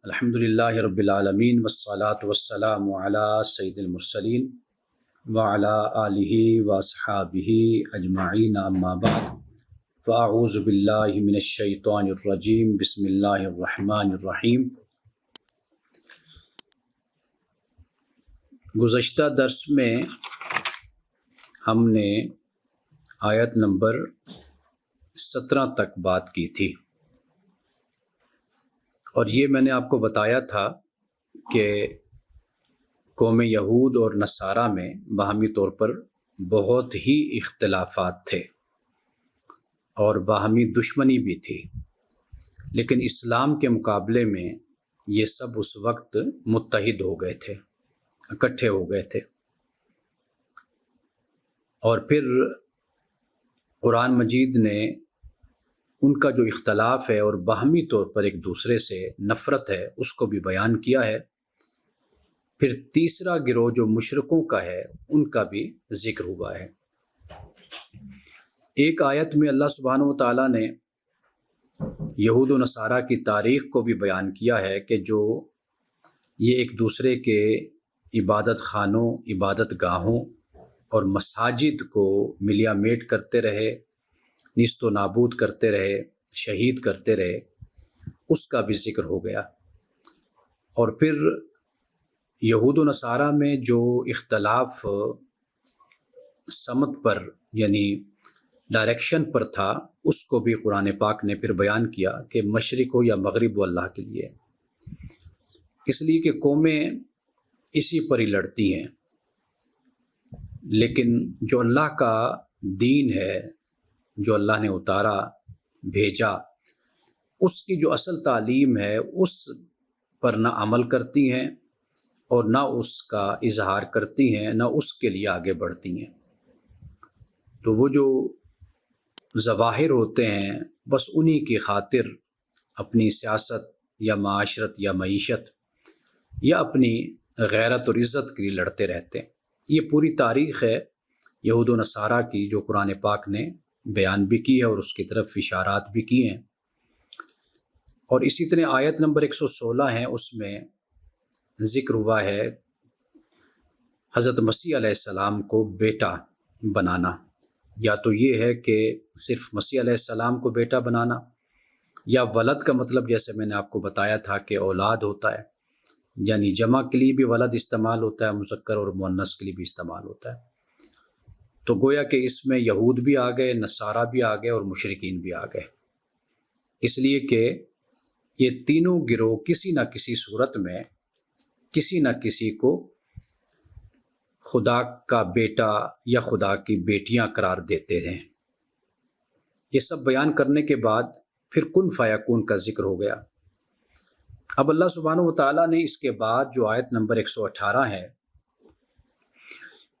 الحمدللہ رب العالمین والصلاة والسلام علی سید المرسلین وعلی آلہ واصحابہ اجمعین اما بعد فاعوذ باللہ من الشیطان الرجیم بسم اللہ الرحمن الرحیم۔ گزشتہ درس میں ہم نے آیت نمبر 17 تک بات کی تھی، اور یہ میں نے آپ کو بتایا تھا کہ قوم یہود اور نصارہ میں باہمی طور پر بہت ہی اختلافات تھے اور باہمی دشمنی بھی تھی، لیکن اسلام کے مقابلے میں یہ سب اس وقت متحد ہو گئے تھے، اکٹھے ہو گئے تھے۔ اور پھر قرآن مجید نے ان کا جو اختلاف ہے اور باہمی طور پر ایک دوسرے سے نفرت ہے اس کو بھی بیان کیا ہے۔ پھر تیسرا گروہ جو مشرکوں کا ہے ان کا بھی ذکر ہوا ہے۔ ایک آیت میں اللہ سبحانہ و تعالیٰ نے یہود و نصارہ کی تاریخ کو بھی بیان کیا ہے کہ جو یہ ایک دوسرے کے عبادت خانوں، عبادت گاہوں اور مساجد کو ملیا میٹ کرتے رہے، نیست و نابود کرتے رہے، شہید کرتے رہے، اس کا بھی ذکر ہو گیا۔ اور پھر یہود و نصارہ میں جو اختلاف سمت پر یعنی ڈائریکشن پر تھا اس کو بھی قرآن پاک نے پھر بیان کیا کہ مشرق ہو یا مغرب وہ اللہ کے لیے، اس لیے کہ قومیں اسی پر ہی لڑتی ہیں۔ لیکن جو اللہ کا دین ہے، جو اللہ نے اتارا بھیجا، اس کی جو اصل تعلیم ہے اس پر نہ عمل کرتی ہیں اور نہ اس کا اظہار کرتی ہیں، نہ اس کے لیے آگے بڑھتی ہیں۔ تو وہ جو ظواہر ہوتے ہیں بس انہی کی خاطر اپنی سیاست یا معاشرت یا معیشت یا اپنی غیرت اور عزت کے لیے لڑتے رہتے ہیں۔ یہ پوری تاریخ ہے یہود و نصارہ کی جو قرآن پاک نے بیان بھی کی ہے اور اس کی طرف اشارات بھی کی ہیں۔ اور اسی طرح آیت نمبر 116 ہے، اس میں ذکر ہوا ہے حضرت مسیح علیہ السلام کو بیٹا بنانا۔ یا تو یہ ہے کہ صرف مسیح علیہ السلام کو بیٹا بنانا، یا ولد کا مطلب جیسے میں نے آپ کو بتایا تھا کہ اولاد ہوتا ہے، یعنی جمع کے لیے بھی ولد استعمال ہوتا ہے، مذکر اور مؤنث کے لیے بھی استعمال ہوتا ہے۔ تو گویا کہ اس میں یہود بھی آ گئے، نصارہ بھی آ گئے اور مشرکین بھی آ گئے، اس لیے کہ یہ تینوں گروہ کسی نہ کسی صورت میں کسی نہ کسی کو خدا کا بیٹا یا خدا کی بیٹیاں قرار دیتے ہیں۔ یہ سب بیان کرنے کے بعد پھر کن فیکون کا ذکر ہو گیا۔ اب اللہ سبحانہ و تعالیٰ نے اس کے بعد جو آیت نمبر 118 ہے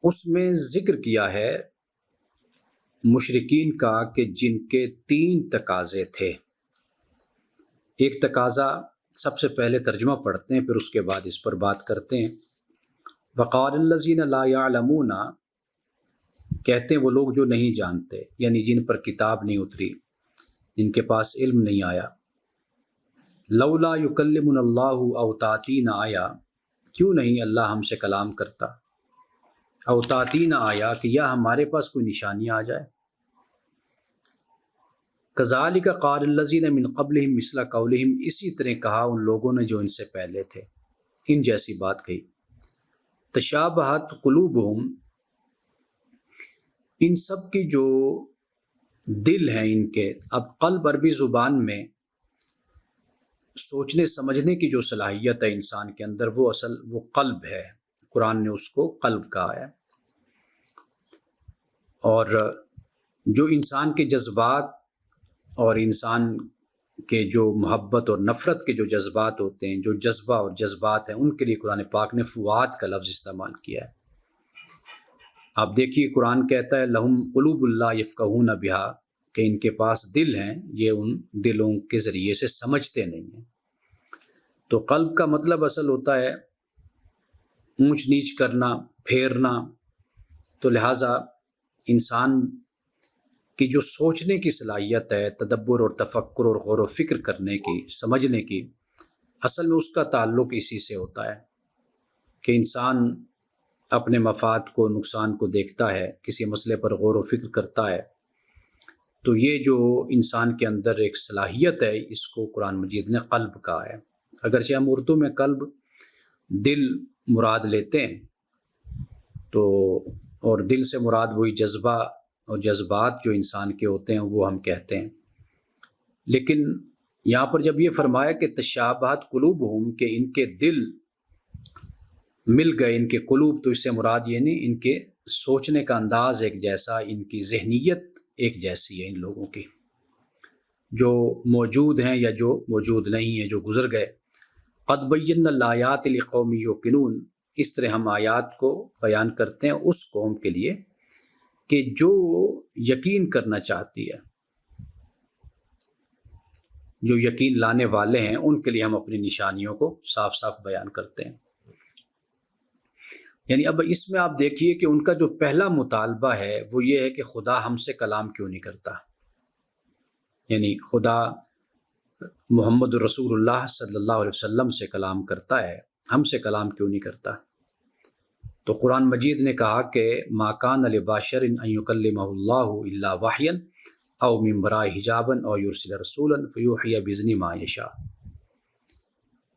اس میں ذکر کیا ہے مشرکین کا کہ جن کے 3 تقاضے تھے۔ ایک تقاضا سب سے پہلے ترجمہ پڑھتے ہیں، پھر اس کے بعد اس پر بات کرتے ہیں۔ وقال الذین لا یعلمون، کہتے ہیں وہ لوگ جو نہیں جانتے، یعنی جن پر کتاب نہیں اتری، جن کے پاس علم نہیں آیا۔ لولا یکلمنا اللہ او تاتینا آیا، کیوں نہیں اللہ ہم سے کلام کرتا، او تاتینا آیا کہ یا ہمارے پاس کوئی نشانی آ جائے۔ کذالک قال الذین من قبلہم مثل قولہم، اسی طرح کہا ان لوگوں نے جو ان سے پہلے تھے، ان جیسی بات کہی۔ تشابہت قلوبہم، ان سب کی جو دل ہیں ان کے، اب قلب عربی زبان میں سوچنے سمجھنے کی جو صلاحیت ہے انسان کے اندر وہ قلب ہے، قرآن نے اس کو قلب کہا ہے۔ اور جو انسان کے جذبات اور انسان کے جو محبت اور نفرت کے جو جذبات ہوتے ہیں، جو جذبہ اور جذبات ہیں، ان کے لیے قرآن پاک نے فؤاد کا لفظ استعمال کیا ہے۔ آپ دیکھیے قرآن کہتا ہے لہم قلوب لا یفقہون بہا، کہ ان کے پاس دل ہیں، یہ ان دلوں کے ذریعے سے سمجھتے نہیں ہیں۔ تو قلب کا مطلب اصل ہوتا ہے اونچ نیچ کرنا، پھیرنا۔ تو لہٰذا انسان کی جو سوچنے کی صلاحیت ہے، تدبر اور تفکر اور غور و فکر کرنے کی، سمجھنے کی، اصل میں اس کا تعلق اسی سے ہوتا ہے کہ انسان اپنے مفاد کو، نقصان کو دیکھتا ہے، کسی مسئلے پر غور و فکر کرتا ہے، تو یہ جو انسان کے اندر ایک صلاحیت ہے، اس کو قرآن مجید نے قلب کہا ہے۔ اگرچہ ہم اردو میں قلب دل مراد لیتے ہیں، تو اور دل سے مراد وہی جذبہ اور جذبات جو انسان کے ہوتے ہیں وہ ہم کہتے ہیں، لیکن یہاں پر جب یہ فرمایا کہ تشابہت قلوبہم، کہ ان کے دل مل گئے، ان کے قلوب، تو اس سے مراد یہ نہیں ان کے سوچنے کا انداز ایک جیسا، ان کی ذہنیت ایک جیسی ہے ان لوگوں کی، جو موجود ہیں یا جو موجود نہیں ہیں، جو گزر گئے۔ قد بینا الآیات لقوم یوقنون، اس طرح ہم آیات کو بیان کرتے ہیں اس قوم کے لیے کہ جو یقین کرنا چاہتی ہے، جو یقین لانے والے ہیں، ان کے لیے ہم اپنی نشانیوں کو صاف صاف بیان کرتے ہیں۔ یعنی اب اس میں آپ دیکھیے کہ ان کا جو پہلا مطالبہ ہے وہ یہ ہے کہ خدا ہم سے کلام کیوں نہیں کرتا، یعنی خدا محمد رسول اللہ صلی اللہ علیہ وسلم سے کلام کرتا ہے، ہم سے کلام کیوں نہیں کرتا؟ تو قرآن مجید نے کہا کہ ما کان لبشر ان یکلمہ اللہ الا وحیا او من وراء حجاب او یرسل رسولا فیوحی باذنہ ما یشاء،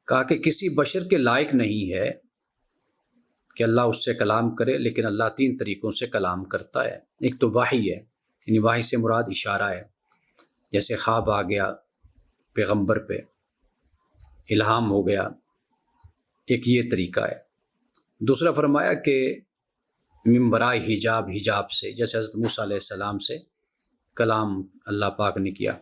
کہا کہ کسی بشر کے لائق نہیں ہے کہ اللہ اس سے کلام کرے، لیکن اللہ تین طریقوں سے کلام کرتا ہے۔ ایک تو وحی ہے، یعنی وحی سے مراد اشارہ ہے، جیسے خواب آ گیا پیغمبر پہ، الہام ہو گیا، ایک یہ طریقہ ہے۔ دوسرا فرمایا کہ من وراء حجاب، حجاب سے، جیسے حضرت موسیٰ علیہ السلام سے کلام اللہ پاک نے کیا۔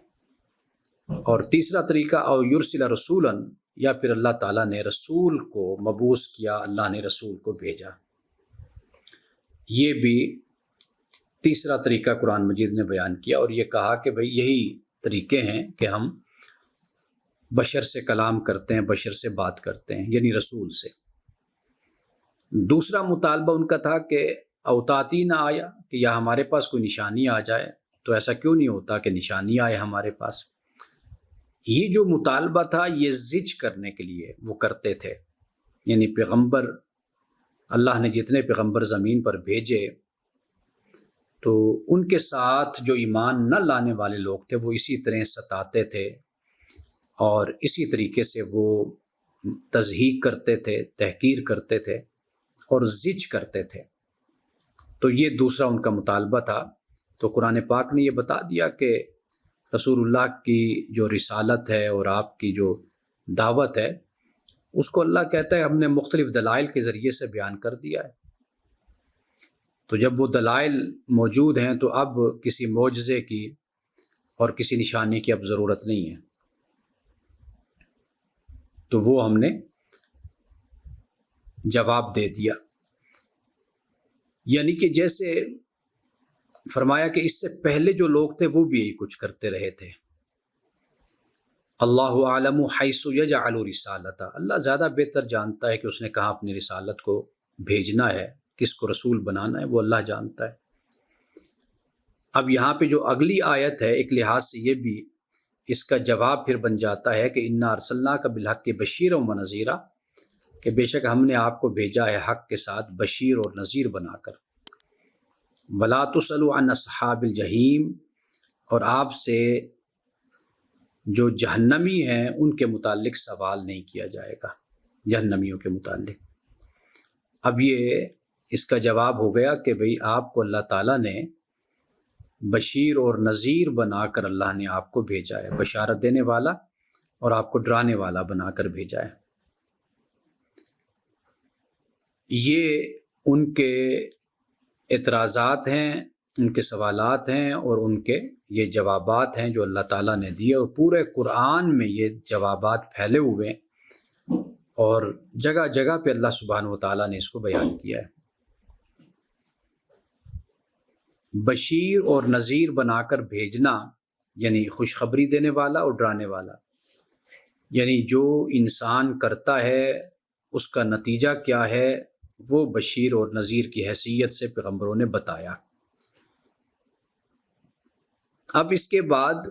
اور تیسرا طریقہ او یرسل رسولا، یا پھر اللہ تعالیٰ نے رسول کو مبعوث کیا، اللہ نے رسول کو بھیجا۔ یہ بھی تیسرا طریقہ قرآن مجید نے بیان کیا، اور یہ کہا کہ بھئی یہی طریقے ہیں کہ ہم بشر سے کلام کرتے ہیں، بشر سے بات کرتے ہیں، یعنی رسول سے۔ دوسرا مطالبہ ان کا تھا کہ اوتاتی نہ آیا، کہ یا ہمارے پاس کوئی نشانی آ جائے، تو ایسا کیوں نہیں ہوتا کہ نشانی آئے ہمارے پاس؟ یہ جو مطالبہ تھا یہ زج کرنے کے لیے وہ کرتے تھے، یعنی پیغمبر، اللہ نے جتنے پیغمبر زمین پر بھیجے تو ان کے ساتھ جو ایمان نہ لانے والے لوگ تھے وہ اسی طرح ستاتے تھے، اور اسی طریقے سے وہ تضحیق کرتے تھے، تحقیر کرتے تھے اور زج کرتے تھے۔ تو یہ دوسرا ان کا مطالبہ تھا۔ تو قرآن پاک نے یہ بتا دیا کہ رسول اللہ کی جو رسالت ہے اور آپ کی جو دعوت ہے، اس کو اللہ کہتا ہے ہم نے مختلف دلائل کے ذریعے سے بیان کر دیا ہے۔ تو جب وہ دلائل موجود ہیں تو اب کسی معجزے کی اور کسی نشانی کی اب ضرورت نہیں ہے، تو وہ ہم نے جواب دے دیا۔ یعنی کہ جیسے فرمایا کہ اس سے پہلے جو لوگ تھے وہ بھی یہی کچھ کرتے رہے تھے۔ اللہ عالم حیث یجعل رسالتہ، اللہ زیادہ بہتر جانتا ہے کہ اس نے کہاں اپنی رسالت کو بھیجنا ہے، کس کو رسول بنانا ہے، وہ اللہ جانتا ہے۔ اب یہاں پہ جو اگلی آیت ہے، ایک لحاظ سے یہ بھی اس کا جواب پھر بن جاتا ہے کہ انا ارسلناک بالحق بشیرا و نذیرا، کہ بے شک ہم نے آپ کو بھیجا ہے حق کے ساتھ بشیر اور نذیر بنا کر۔ ولا تسألوا عن اصحاب الجحیم، اور آپ سے جو جہنمی ہیں ان کے متعلق سوال نہیں کیا جائے گا، جہنمیوں کے متعلق۔ اب یہ اس کا جواب ہو گیا کہ بھئی آپ کو اللہ تعالیٰ نے بشیر اور نذیر بنا کر اللہ نے آپ کو بھیجا ہے، بشارت دینے والا اور آپ کو ڈرانے والا بنا کر بھیجا ہے۔ یہ ان کے اعتراضات ہیں، ان کے سوالات ہیں، اور ان کے یہ جوابات ہیں جو اللہ تعالیٰ نے دیے، اور پورے قرآن میں یہ جوابات پھیلے ہوئے ہیں، اور جگہ جگہ پہ اللہ سبحانہ و تعالیٰ نے اس کو بیان کیا ہے۔ بشیر اور نذیر بنا کر بھیجنا یعنی خوشخبری دینے والا اور ڈرانے والا، یعنی جو انسان کرتا ہے اس کا نتیجہ کیا ہے وہ بشیر اور نذیر کی حیثیت سے پیغمبروں نے بتایا۔ اب اس کے بعد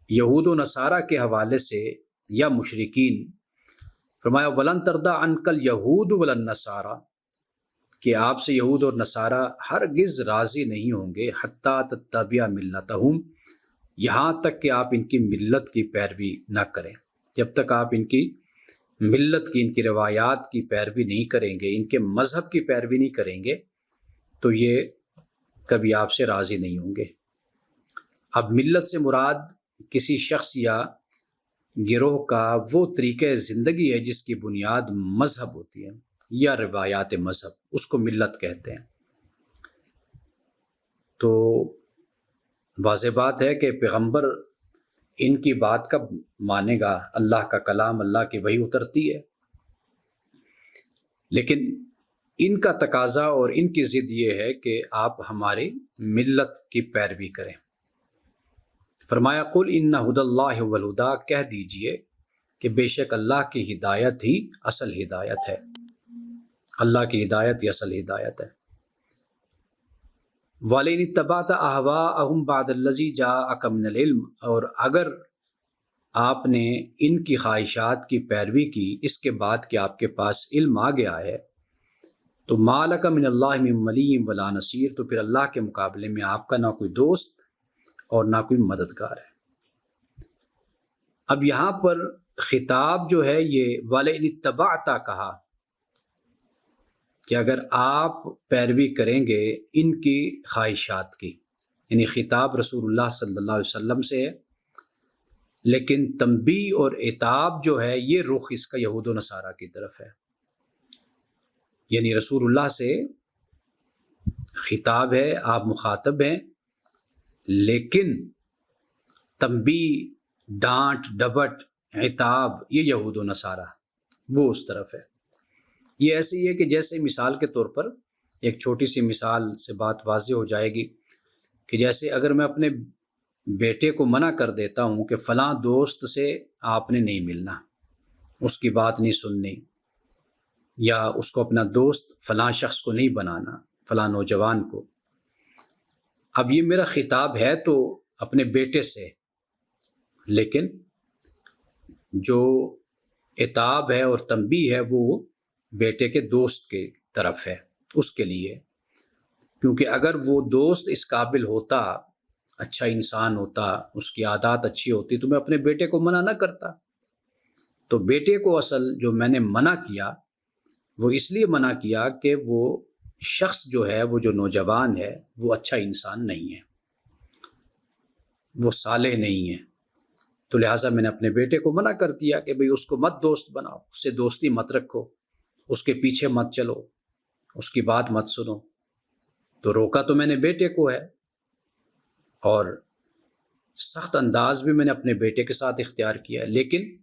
یہود و نصارہ کے حوالے سے یا مشرکین، فرمایا ولن ترضی عنک الیہود ولا النصارى، کہ آپ سے یہود اور نصارہ ہرگز راضی نہیں ہوں گے، حتیٰ تتبع ملتہم، یہاں تک کہ آپ ان کی ملت کی پیروی نہ کریں۔ جب تک آپ ان کی ملت کی، ان کی روایات کی پیروی نہیں کریں گے، ان کے مذہب کی پیروی نہیں کریں گے، تو یہ کبھی آپ سے راضی نہیں ہوں گے۔ اب ملت سے مراد کسی شخص یا گروہ کا وہ طریقہ زندگی ہے جس کی بنیاد مذہب ہوتی ہے یا روایات مذہب، اس کو ملت کہتے ہیں۔ تو واضح بات ہے کہ پیغمبر ان کی بات کب مانے گا؟ اللہ کا کلام، اللہ کی وحی اترتی ہے، لیکن ان کا تقاضا اور ان کی ضد یہ ہے کہ آپ ہماری ملت کی پیروی کریں۔ فرمایا قل ان ھدی اللہ ھو الھدی، کہہ دیجئے کہ بے شک اللہ کی ہدایت ہی اصل ہدایت ہے، اللہ کی ہدایت ہی اصل ہدایت ہے۔ وَلَئِنِ اتَّبَعْتَ أَهْوَاءَهُمْ بَعْدَ الَّذِي جَاءَكَ مِنَ الْعِلْمِ، اور اگر آپ نے ان کی خواہشات کی پیروی کی اس کے بعد کہ آپ کے پاس علم آ گیا ہے، تو مَا لَكَ مِنَ اللَّهِ مِن وَلِيٍّ وَلَا نَصِيرٍ، تو پھر اللہ کے مقابلے میں آپ کا نہ کوئی دوست اور نہ کوئی مددگار ہے۔ اب یہاں پر خطاب جو ہے یہ وَلَئِنِ اتَّبَعْتَ کہا کہ اگر آپ پیروی کریں گے ان کی خواہشات کی، یعنی خطاب رسول اللہ صلی اللہ علیہ وسلم سے ہے، لیکن تنبیہ اور عتاب جو ہے یہ رخ اس کا یہود و نصارہ کی طرف ہے۔ یعنی رسول اللہ سے خطاب ہے، آپ مخاطب ہیں، لیکن تنبیہ، ڈانٹ ڈپٹ، عتاب یہ یہود و نصارہ وہ اس طرف ہے۔ یہ ایسے ہی ہے کہ جیسے مثال کے طور پر ایک چھوٹی سی مثال سے بات واضح ہو جائے گی کہ جیسے اگر میں اپنے بیٹے کو منع کر دیتا ہوں کہ فلاں دوست سے آپ نے نہیں ملنا، اس کی بات نہیں سننی، یا اس کو اپنا دوست فلاں شخص کو نہیں بنانا، فلاں نوجوان کو، اب یہ میرا خطاب ہے تو اپنے بیٹے سے، لیکن جو عتاب ہے اور تنبیہ ہے وہ بیٹے کے دوست کے طرف ہے، اس کے لیے، کیونکہ اگر وہ دوست اس قابل ہوتا، اچھا انسان ہوتا، اس کی عادات اچھی ہوتی، تو میں اپنے بیٹے کو منع نہ کرتا۔ تو بیٹے کو اصل جو میں نے منع کیا وہ اس لیے منع کیا کہ وہ شخص جو ہے، وہ جو نوجوان ہے، وہ اچھا انسان نہیں ہے، وہ صالح نہیں ہے، تو لہٰذا میں نے اپنے بیٹے کو منع کر دیا کہ بھئی اس کو مت دوست بناؤ، اس سے دوستی مت رکھو، اس کے پیچھے مت چلو، اس کی بات مت سنو۔ تو روکا تو میں نے بیٹے کو ہے، اور سخت انداز بھی میں نے اپنے بیٹے کے ساتھ اختیار کیا ہے، لیکن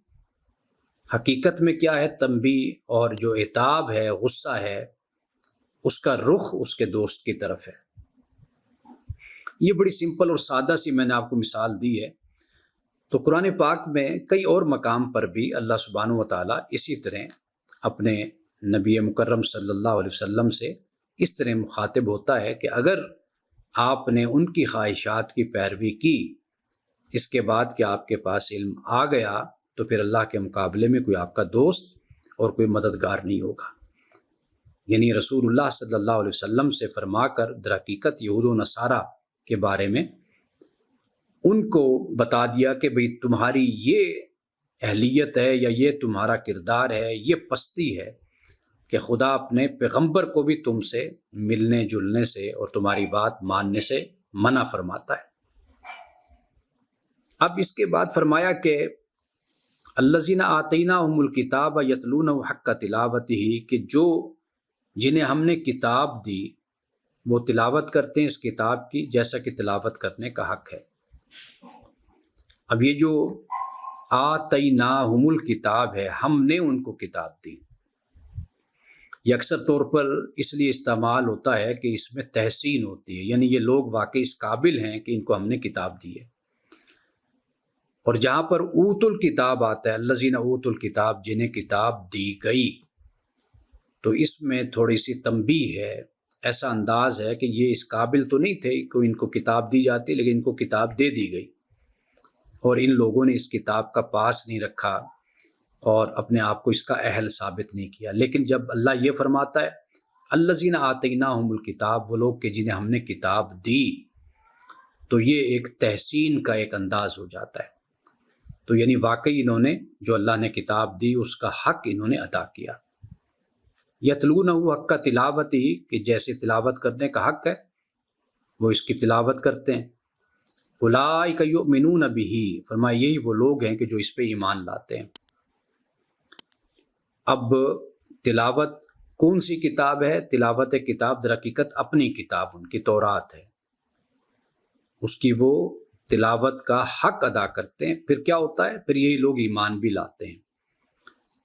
حقیقت میں کیا ہے؟ تنبیہ اور جو عتاب ہے، غصہ ہے، اس کا رخ اس کے دوست کی طرف ہے۔ یہ بڑی سمپل اور سادہ سی میں نے آپ کو مثال دی ہے۔ تو قرآن پاک میں کئی اور مقام پر بھی اللہ سبحانہ و تعالیٰ اسی طرح اپنے نبی مکرم صلی اللہ علیہ وسلم سے اس طرح مخاطب ہوتا ہے کہ اگر آپ نے ان کی خواہشات کی پیروی کی اس کے بعد کہ آپ کے پاس علم آ گیا، تو پھر اللہ کے مقابلے میں کوئی آپ کا دوست اور کوئی مددگار نہیں ہوگا۔ یعنی رسول اللہ صلی اللہ علیہ وسلم سے فرما کر در حقیقت یہود و نصارہ کے بارے میں ان کو بتا دیا کہ بھئی تمہاری یہ اہلیت ہے یا یہ تمہارا کردار ہے، یہ پستی ہے کہ خدا اپنے پیغمبر کو بھی تم سے ملنے جلنے سے اور تمہاری بات ماننے سے منع فرماتا ہے۔ اب اس کے بعد فرمایا کہ الذین آتیناہم الکتاب یتلونہ حق تلاوتہ، کہ جو جنہیں ہم نے کتاب دی وہ تلاوت کرتے ہیں اس کتاب کی جیسا کہ تلاوت کرنے کا حق ہے۔ اب یہ جو آتیناہم الکتاب ہے، ہم نے ان کو کتاب دی، یہ اکثر طور پر اس لیے استعمال ہوتا ہے کہ اس میں تحسین ہوتی ہے، یعنی یہ لوگ واقعی اس قابل ہیں کہ ان کو ہم نے کتاب دی ہے۔ اور جہاں پر اوت الکتاب آتا ہے، الذین اوت الکتاب، جنہیں کتاب دی گئی، تو اس میں تھوڑی سی تنبیہ ہے، ایسا انداز ہے کہ یہ اس قابل تو نہیں تھے کہ ان کو کتاب دی جاتی، لیکن ان کو کتاب دے دی گئی، اور ان لوگوں نے اس کتاب کا پاس نہیں رکھا، اور اپنے آپ کو اس کا اہل ثابت نہیں کیا۔ لیکن جب اللہ یہ فرماتا ہے الذین آتیناہم الکتاب، وہ لوگ کہ جنہیں ہم نے کتاب دی، تو یہ ایک تحسین کا ایک انداز ہو جاتا ہے۔ تو یعنی واقعی انہوں نے جو اللہ نے کتاب دی اس کا حق انہوں نے ادا کیا۔ یتلونہ حق کا تلاوت ہی، کہ جیسے تلاوت کرنے کا حق ہے وہ اس کی تلاوت کرتے ہیں۔ اولئک یؤمنون بہ، فرمایا یہی وہ لوگ ہیں کہ جو اس پہ ایمان لاتے ہیں۔ اب تلاوت کون سی کتاب ہے؟ تلاوت کتاب در حقیقت اپنی کتاب ان کی تورات ہے، اس کی وہ تلاوت کا حق ادا کرتے ہیں۔ پھر کیا ہوتا ہے؟ پھر یہی لوگ ایمان بھی لاتے ہیں۔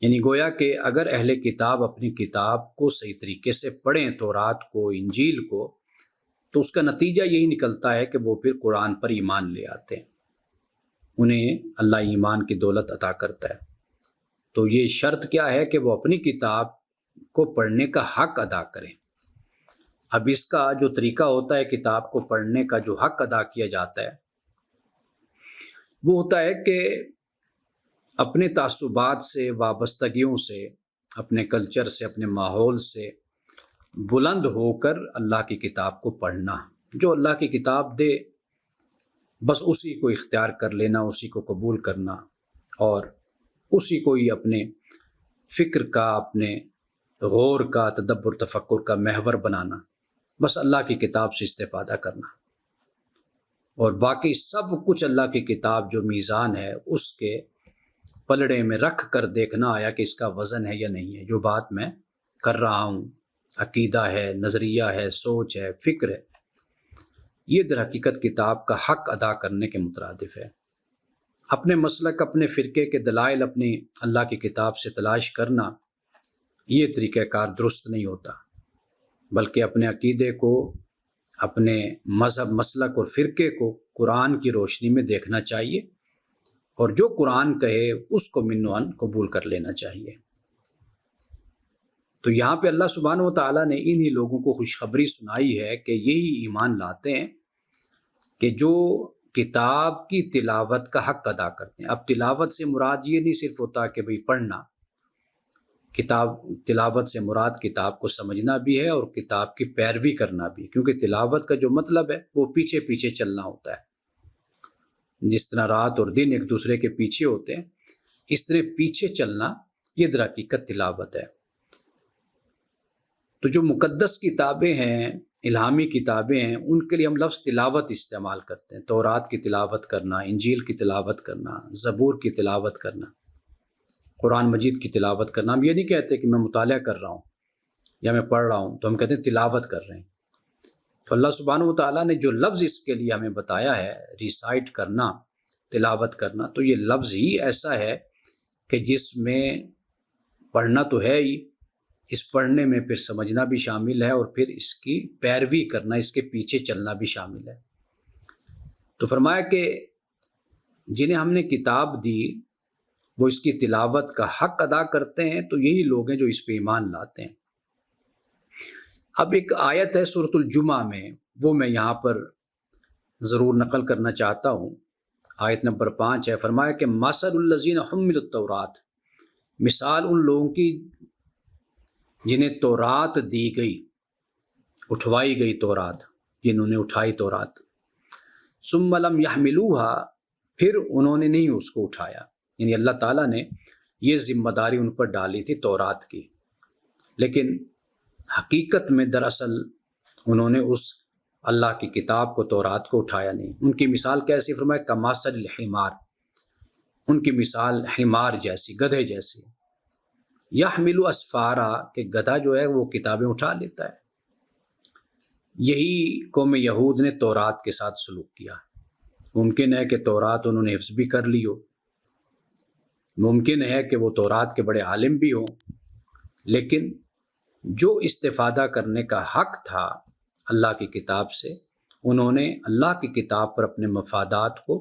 یعنی گویا کہ اگر اہل کتاب اپنی کتاب کو صحیح طریقے سے پڑھیں، تورات کو، انجیل کو، تو اس کا نتیجہ یہی نکلتا ہے کہ وہ پھر قرآن پر ایمان لے آتے ہیں، انہیں اللہ ایمان کی دولت عطا کرتا ہے۔ تو یہ شرط کیا ہے کہ وہ اپنی کتاب کو پڑھنے کا حق ادا کریں۔ اب اس کا جو طریقہ ہوتا ہے کتاب کو پڑھنے کا، جو حق ادا کیا جاتا ہے، وہ ہوتا ہے کہ اپنے تعصبات سے، وابستگیوں سے، اپنے کلچر سے، اپنے ماحول سے بلند ہو کر اللہ کی کتاب کو پڑھنا۔ جو اللہ کی کتاب دے بس اسی کو اختیار کر لینا، اسی کو قبول کرنا، اور اسی کو ہی اپنے فکر کا، اپنے غور کا، تدبر تفکر کا محور بنانا، بس اللہ کی کتاب سے استفادہ کرنا، اور باقی سب کچھ اللہ کی کتاب جو میزان ہے اس کے پلڑے میں رکھ کر دیکھنا آیا کہ اس کا وزن ہے یا نہیں ہے۔ جو بات میں کر رہا ہوں عقیدہ ہے، نظریہ ہے، سوچ ہے، فکر ہے، یہ در حقیقت کتاب کا حق ادا کرنے کے مترادف ہے۔ اپنے مسلک، اپنے فرقے کے دلائل اپنی اللہ کی کتاب سے تلاش کرنا، یہ طریقہ کار درست نہیں ہوتا، بلکہ اپنے عقیدے کو، اپنے مذہب، مسلک اور فرقے کو قرآن کی روشنی میں دیکھنا چاہیے، اور جو قرآن کہے اس کو من و عن قبول کر لینا چاہیے۔ تو یہاں پہ اللہ سبحانہ و تعالیٰ نے انہی لوگوں کو خوشخبری سنائی ہے کہ یہی ایمان لاتے ہیں کہ جو کتاب کی تلاوت کا حق ادا کرتے ہیں۔ اب تلاوت سے مراد یہ نہیں صرف ہوتا کہ بھئی پڑھنا، کتاب تلاوت سے مراد کتاب کو سمجھنا بھی ہے اور کتاب کی پیروی کرنا بھی، کیونکہ تلاوت کا جو مطلب ہے وہ پیچھے پیچھے چلنا ہوتا ہے۔ جس طرح رات اور دن ایک دوسرے کے پیچھے ہوتے ہیں، اس طرح پیچھے چلنا یہ در حقیقت تلاوت ہے۔ تو جو مقدس کتابیں ہیں، الہامی کتابیں ہیں، ان کے لیے ہم لفظ تلاوت استعمال کرتے ہیں۔ تورات کی تلاوت کرنا، انجیل کی تلاوت کرنا، زبور کی تلاوت کرنا، قرآن مجید کی تلاوت کرنا۔ ہم یہ نہیں کہتے کہ میں مطالعہ کر رہا ہوں یا میں پڑھ رہا ہوں، تو ہم کہتے ہیں تلاوت کر رہے ہیں۔ تو اللہ سبحانہ و تعالیٰ نے جو لفظ اس کے لیے ہمیں بتایا ہے، ریسائٹ کرنا، تلاوت کرنا، تو یہ لفظ ہی ایسا ہے کہ جس میں پڑھنا تو ہے ہی، اس پڑھنے میں پھر سمجھنا بھی شامل ہے، اور پھر اس کی پیروی کرنا، اس کے پیچھے چلنا بھی شامل ہے۔ تو فرمایا کہ جنہیں ہم نے کتاب دی وہ اس کی تلاوت کا حق ادا کرتے ہیں، تو یہی لوگ ہیں جو اس پہ ایمان لاتے ہیں۔ اب ایک آیت ہے سورۃ الجمعہ میں، وہ میں یہاں پر ضرور نقل کرنا چاہتا ہوں۔ آیت نمبر 5 ہے، فرمایا کہ مثل الذین حملوا التوراۃ، مثال ان لوگوں کی جنہیں تورات دی گئی، اٹھوائی گئی تورات، جنہوں نے اٹھائی تورات، ثم لم یحملوہا، پھر انہوں نے نہیں اس کو اٹھایا، یعنی اللہ تعالیٰ نے یہ ذمہ داری ان پر ڈالی تھی تورات کی، لیکن حقیقت میں دراصل انہوں نے اس اللہ کی کتاب کو، تورات کو اٹھایا نہیں۔ ان کی مثال کیسی؟ فرمایا کمثل الحمار، ان کی مثال حمار جیسی، گدھے جیسی، یحمل اسفارا، کہ گدھا جو ہے وہ کتابیں اٹھا لیتا ہے۔ یہی قوم یہود نے تورات کے ساتھ سلوک کیا۔ ممکن ہے کہ تورات انہوں نے حفظ بھی کر لی ہو، ممکن ہے کہ وہ تورات کے بڑے عالم بھی ہوں، لیکن جو استفادہ کرنے کا حق تھا اللہ کی کتاب سے، انہوں نے اللہ کی کتاب پر اپنے مفادات کو،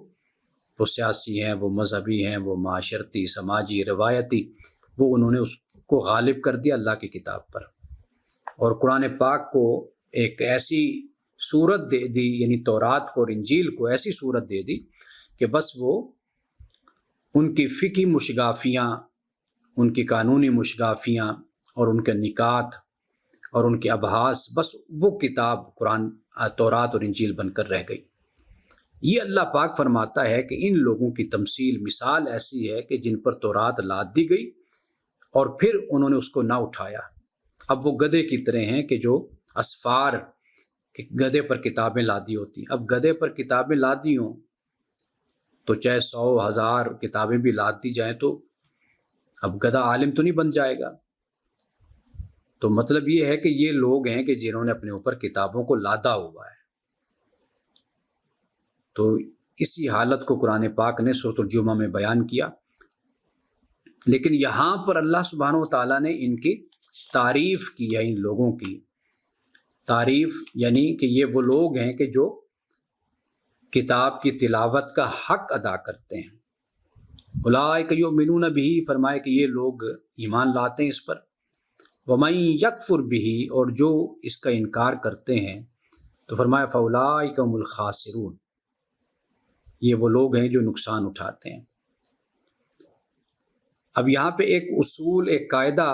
وہ سیاسی ہیں، وہ مذہبی ہیں، وہ معاشرتی، سماجی، روایتی، وہ انہوں نے اس کو غالب کر دیا اللہ کی کتاب پر، اور قرآن پاک کو ایک ایسی صورت دے دی، یعنی تورات کو اور انجیل کو ایسی صورت دے دی کہ بس وہ ان کی فقہی مشگافیاں ان کی قانونی مشگافیاں اور ان کے نکات اور ان کے ابحاث، بس وہ کتاب قرآن، تورات اور انجیل بن کر رہ گئی۔ یہ اللہ پاک فرماتا ہے کہ ان لوگوں کی تمثیل، مثال ایسی ہے کہ جن پر تورات لاد دی گئی اور پھر انہوں نے اس کو نہ اٹھایا۔ اب وہ گدھے کی طرح ہیں کہ جو اسفار کہ گدھے پر کتابیں لادی ہوتی، اب گدھے پر کتابیں لادی ہوں تو چاہے 100,000 کتابیں بھی لاد دی جائیں تو اب گدھا عالم تو نہیں بن جائے گا۔ تو مطلب یہ ہے کہ یہ لوگ ہیں کہ جنہوں نے اپنے اوپر کتابوں کو لادا ہوا ہے۔ تو اسی حالت کو قرآن پاک نے سورۃ الجمعہ میں بیان کیا، لیکن یہاں پر اللہ سبحانہ و تعالیٰ نے ان کی تعریف کی ہے، ان لوگوں کی تعریف، یعنی کہ یہ وہ لوگ ہیں کہ جو کتاب کی تلاوت کا حق ادا کرتے ہیں۔ اولئک یؤمنون بہ، فرمائے کہ یہ لوگ ایمان لاتے ہیں اس پر، ومن یکفر بہ، اور جو اس کا انکار کرتے ہیں تو فرمایا فاولئک هم الخاسرون، یہ وہ لوگ ہیں جو نقصان اٹھاتے ہیں۔ اب یہاں پہ ایک اصول، ایک قاعدہ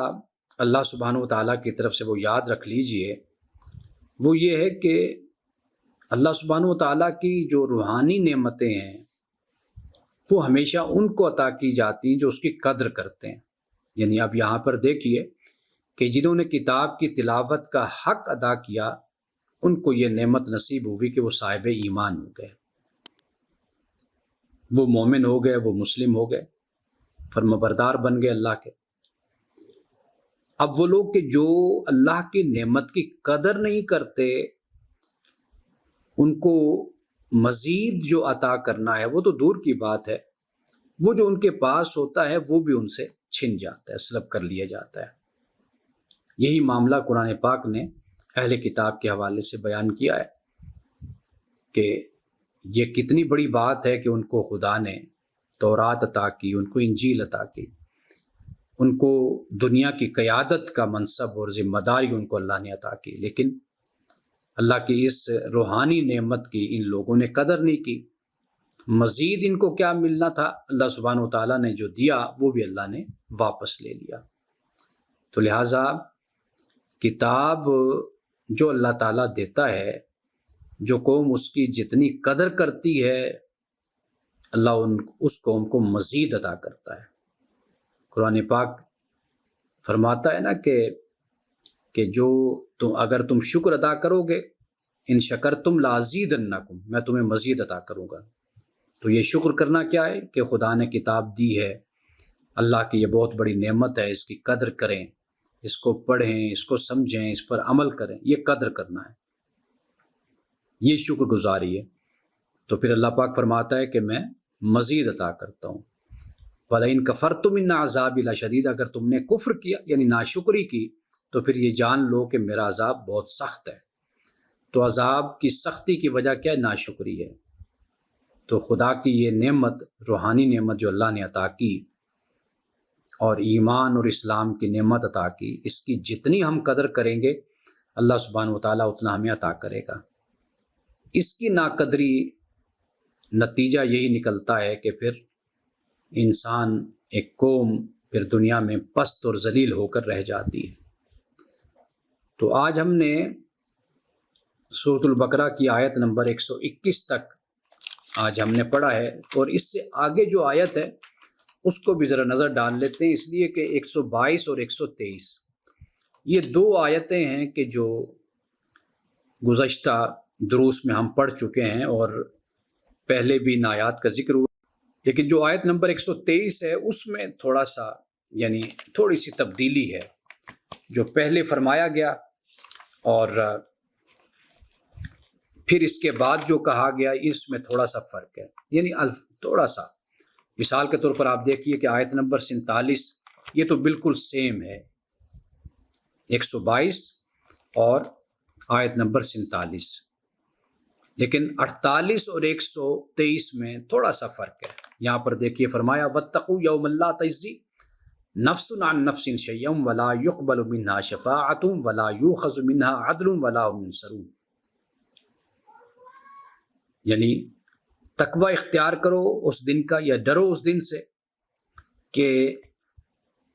اللہ سبحانہ و تعالیٰ کی طرف سے وہ یاد رکھ لیجئے، وہ یہ ہے کہ اللہ سبحانہ و تعالیٰ کی جو روحانی نعمتیں ہیں وہ ہمیشہ ان کو عطا کی جاتی ہیں جو اس کی قدر کرتے ہیں۔ یعنی اب یہاں پر دیکھیے کہ جنہوں نے کتاب کی تلاوت کا حق ادا کیا ان کو یہ نعمت نصیب ہوئی کہ وہ صاحب ایمان ہو گئے، وہ مومن ہو گئے، وہ مسلم ہو گئے، فرمانبردار بن گئے اللہ کے۔ اب وہ لوگ کہ جو اللہ کی نعمت کی قدر نہیں کرتے، ان کو مزید جو عطا کرنا ہے وہ تو دور کی بات ہے، وہ جو ان کے پاس ہوتا ہے وہ بھی ان سے چھن جاتا ہے، سلب کر لیا جاتا ہے۔ یہی معاملہ قرآن پاک نے اہل کتاب کے حوالے سے بیان کیا ہے کہ یہ کتنی بڑی بات ہے کہ ان کو خدا نے تورات عطا کی، ان کو انجیل عطا کی، ان کو دنیا کی قیادت کا منصب اور ذمہ داری ان کو اللہ نے عطا کی، لیکن اللہ کی اس روحانی نعمت کی ان لوگوں نے قدر نہیں کی۔ مزید ان کو کیا ملنا تھا، اللہ سبحانہ و تعالیٰ نے جو دیا وہ بھی اللہ نے واپس لے لیا۔ تو لہٰذا کتاب جو اللہ تعالیٰ دیتا ہے، جو قوم اس کی جتنی قدر کرتی ہے اللہ اس قوم کو مزید عطا کرتا ہے۔ قرآن پاک فرماتا ہے نا کہ جو اگر تم شکر ادا کرو گے، ان شکرتم لازیدنکم، میں تمہیں مزید عطا کروں گا۔ تو یہ شکر کرنا کیا ہے کہ خدا نے کتاب دی ہے، اللہ کی یہ بہت بڑی نعمت ہے، اس کی قدر کریں، اس کو پڑھیں، اس کو سمجھیں، اس پر عمل کریں، یہ قدر کرنا ہے، یہ شکر گزاری ہے۔ تو پھر اللہ پاک فرماتا ہے کہ میں مزید عطا کرتا ہوں۔ وَلَئِن كَفَرْتُمْ إِنَّ عَذَابِي لَشَدِيدٌ، اگر تم نے کفر کیا یعنی ناشکری کی تو پھر یہ جان لو کہ میرا عذاب بہت سخت ہے۔ تو عذاب کی سختی کی وجہ کیا ہے؟ ناشکری ہے۔ تو خدا کی یہ نعمت، روحانی نعمت جو اللہ نے عطا کی اور ایمان اور اسلام کی نعمت عطا کی، اس کی جتنی ہم قدر کریں گے اللہ سبحانہ و تعالیٰ اتنا ہمیں عطا کرے گا۔ اس کی ناقدری نتیجہ یہی نکلتا ہے کہ پھر انسان، ایک قوم پھر دنیا میں پست اور ذلیل ہو کر رہ جاتی ہے۔ تو آج ہم نے سورۃ البقرہ کی آیت نمبر 121 تک آج ہم نے پڑھا ہے، اور اس سے آگے جو آیت ہے اس کو بھی ذرا نظر ڈال لیتے ہیں، اس لیے کہ 122 اور 123 یہ دو آیتیں ہیں کہ جو گزشتہ دروس میں ہم پڑھ چکے ہیں اور پہلے بھی ان آیات کا ذکر ہوا، لیکن جو آیت نمبر 123 ہے اس میں تھوڑا سا یعنی تھوڑی سی تبدیلی ہے، جو پہلے فرمایا گیا اور پھر اس کے بعد جو کہا گیا اس میں تھوڑا سا فرق ہے، یعنی تھوڑا سا۔ مثال کے طور پر آپ دیکھیے کہ آیت نمبر 47 یہ تو بالکل سیم ہے، 122 اور آیت نمبر 47، لیکن 48 اور 123 میں تھوڑا سا فرق ہے۔ یہاں پر دیکھیے فرمایا وَاتَّقُوا يَوْمًا لَا تَجْزِي نَفْسٌ عَن نَفْسٍ شَيْئًا وَلَا يُقْبَلُ مِنْهَا شَفَاعَةٌ وَلَا يُؤْخَذُ مِنْهَا عَدْلٌ وَلَا هُمْ يُنصَرُونَ، یعنی تقوی اختیار کرو اس دن کا، یا ڈرو اس دن سے کہ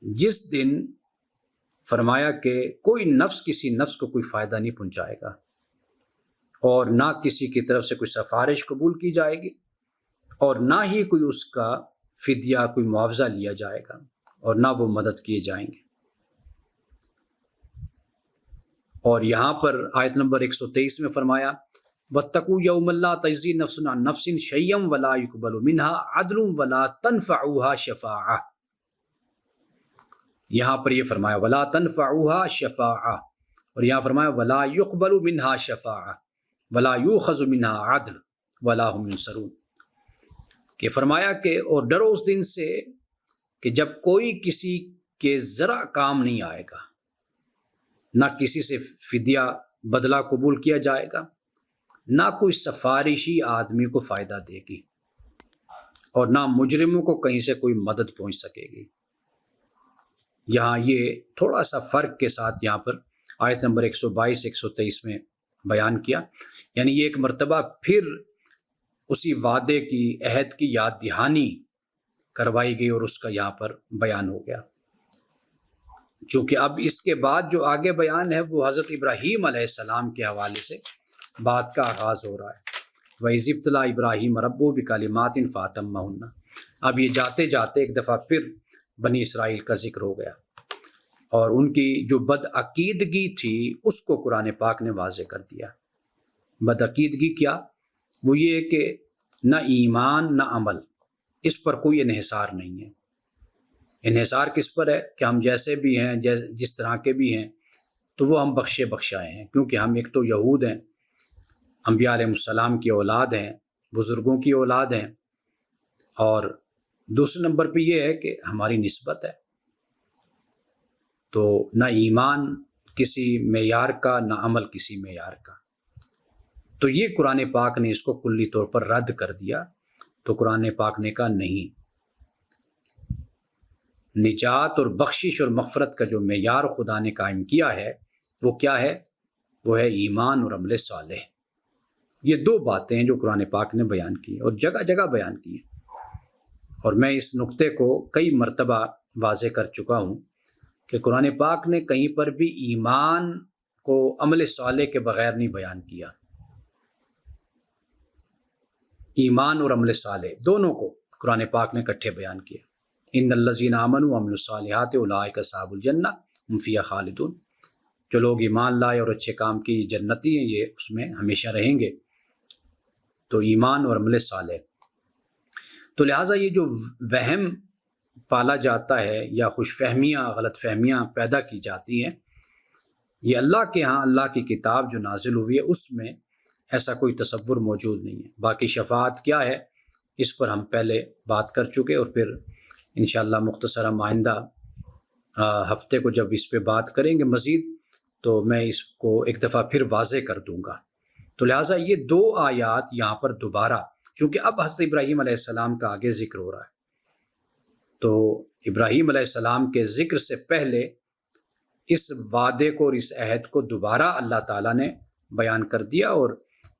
جس دن فرمایا کہ کوئی نفس کسی نفس کو کوئی فائدہ نہیں پہنچائے گا اور نہ کسی کی طرف سے کوئی سفارش قبول کی جائے گی اور نہ ہی کوئی اس کا فدیہ کوئی معاوضہ لیا جائے گا اور نہ وہ مدد کیے جائیں گے۔ اور یہاں پر آیت نمبر 123 میں فرمایا وَاتَّقُوا يَوْمَ لَا تَجْزِي نَفْسٌ عَن نَفْسٍ شَيْئًا وَلَا يُقْبَلُ مِنْهَا عَدْلٌ وَلَا تَنْفَعُهَا شَفَاعَةٌ۔ یہاں پر یہ فرمایا وَلَا تَنْفَعُهَا شَفَاعَةٌ اور یہاں فرمایا وَلَا يُقْبَلُ مِنْهَا شَفَاعَةٌ وَلَا يُؤْخَذُ مِنْهَا عَدْلٌ وَلَا هُمْ يُنصَرُونَ کہ فرمایا کہ اور ڈرو اس دن سے کہ جب کوئی کسی کے ذرا کام نہیں آئے گا، نہ کسی سے فدیہ بدلہ قبول کیا جائے گا، نہ کوئی سفارشی آدمی کو فائدہ دے گی اور نہ مجرموں کو کہیں سے کوئی مدد پہنچ سکے گی۔ یہاں یہ تھوڑا سا فرق کے ساتھ یہاں پر آیت نمبر 122 123 میں بیان کیا، یعنی یہ ایک مرتبہ پھر اسی وعدے کی عہد کی یاد دہانی کروائی گئی اور اس کا یہاں پر بیان ہو گیا۔ چونکہ اب اس کے بعد جو آگے بیان ہے وہ حضرت ابراہیم علیہ السلام کے حوالے سے بات کا آغاز ہو رہا ہے۔ وَإِذِ ابْتَلَىٰ إِبْرَاهِيمَ رَبُّهُ بِكَلِمَاتٍ فَأَتَمَّهُنَّ۔ اب یہ جاتے جاتے ایک دفعہ پھر بنی اسرائیل کا ذکر ہو گیا اور ان کی جو بدعقیدگی تھی اس کو قرآن پاک نے واضح کر دیا۔ بدعقیدگی کیا؟ وہ یہ کہ نہ ایمان نہ عمل، اس پر کوئی انحصار نہیں ہے۔ انحصار کس پر ہے کہ ہم جیسے بھی ہیں، جس طرح کے بھی ہیں، تو وہ ہم بخشے بخشائے ہیں، کیونکہ ہم ایک تو یہود ہیں، انبیاء علیہ السلام کی اولاد ہیں، بزرگوں کی اولاد ہیں، اور دوسرے نمبر پہ یہ ہے کہ ہماری نسبت ہے، تو نہ ایمان کسی معیار کا نہ عمل کسی معیار کا۔ تو یہ قرآن پاک نے اس کو کلی طور پر رد کر دیا۔ تو قرآن پاک نے کہا نہیں، نجات اور بخشش اور مغفرت کا جو معیار خدا نے قائم کیا ہے وہ کیا ہے؟ وہ ہے ایمان اور عمل صالح۔ یہ دو باتیں ہیں جو قرآن پاک نے بیان کی اور جگہ جگہ بیان کی ہیں، اور میں اس نقطے کو کئی مرتبہ واضح کر چکا ہوں کہ قرآن پاک نے کہیں پر بھی ایمان کو عمل صالح کے بغیر نہیں بیان کیا۔ ایمان اور عمل صالح دونوں کو قرآن پاک نے اکٹھے بیان کیا۔ ان الذین آمنوا وعملوا الصالحات اولئک اصحاب الجنہ هم فیہا خالدون۔ جو لوگ ایمان لائے اور اچھے کام کی جنتی ہیں، یہ اس میں ہمیشہ رہیں گے۔ تو ایمان اور عمل صالح، تو لہٰذا یہ جو وہم پالا جاتا ہے یا خوش فہمیاں غلط فہمیاں پیدا کی جاتی ہیں، یہ اللہ کے ہاں اللہ کی کتاب جو نازل ہوئی ہے اس میں ایسا کوئی تصور موجود نہیں ہے۔ باقی شفاعت کیا ہے اس پر ہم پہلے بات کر چکے، اور پھر انشاءاللہ مختصرا آئندہ ہفتے کو جب اس پہ بات کریں گے مزید تو میں اس کو ایک دفعہ پھر واضح کر دوں گا۔ تو لہٰذا یہ دو آیات یہاں پر دوبارہ، چونکہ اب حضرت ابراہیم علیہ السلام کا آگے ذکر ہو رہا ہے، تو ابراہیم علیہ السلام کے ذکر سے پہلے اس وعدے کو اور اس عہد کو دوبارہ اللہ تعالیٰ نے بیان کر دیا اور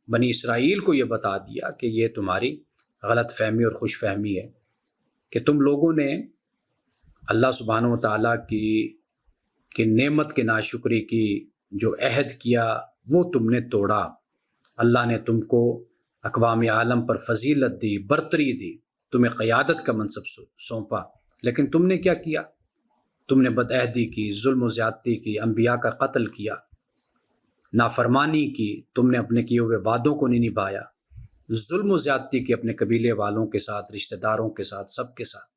بنی اسرائیل کو یہ بتا دیا کہ یہ تمہاری غلط فہمی اور خوش فہمی ہے کہ تم لوگوں نے اللہ سبحانہ و تعالیٰ کی نعمت کے ناشکری کی جو عہد کیا وہ تم نے توڑا۔ اللہ نے تم کو اقوام عالم پر فضیلت دی، برتری دی، تمہیں قیادت کا منصب سونپا، لیکن تم نے کیا کیا؟ تم نے بدعہدی کی، ظلم و زیادتی کی، انبیاء کا قتل کیا، نافرمانی کی، تم نے اپنے کیے ہوئے وعدوں کو نہیں نبھایا، ظلم و زیادتی کی اپنے قبیلے والوں کے ساتھ، رشتہ داروں کے ساتھ، سب کے ساتھ۔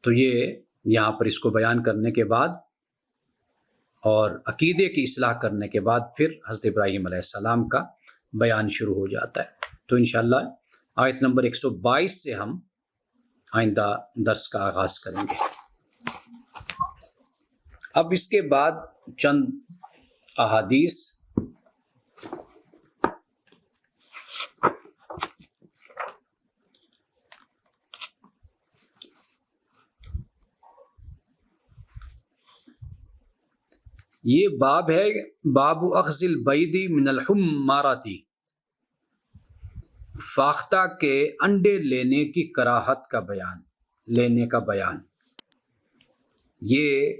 تو یہ یہاں پر اس کو بیان کرنے کے بعد اور عقیدے کی اصلاح کرنے کے بعد پھر حضرت ابراہیم علیہ السلام کا بیان شروع ہو جاتا ہے۔ تو انشاءاللہ آیت نمبر 122 سے ہم آئندہ درس کا آغاز کریں گے۔ اب اس کے بعد چند احادیث یہ باب ہے، باب اخذ البید من الحمارتی، فاختہ کے انڈے لینے کی کراہت کا بیان، لینے کا بیان۔ یہ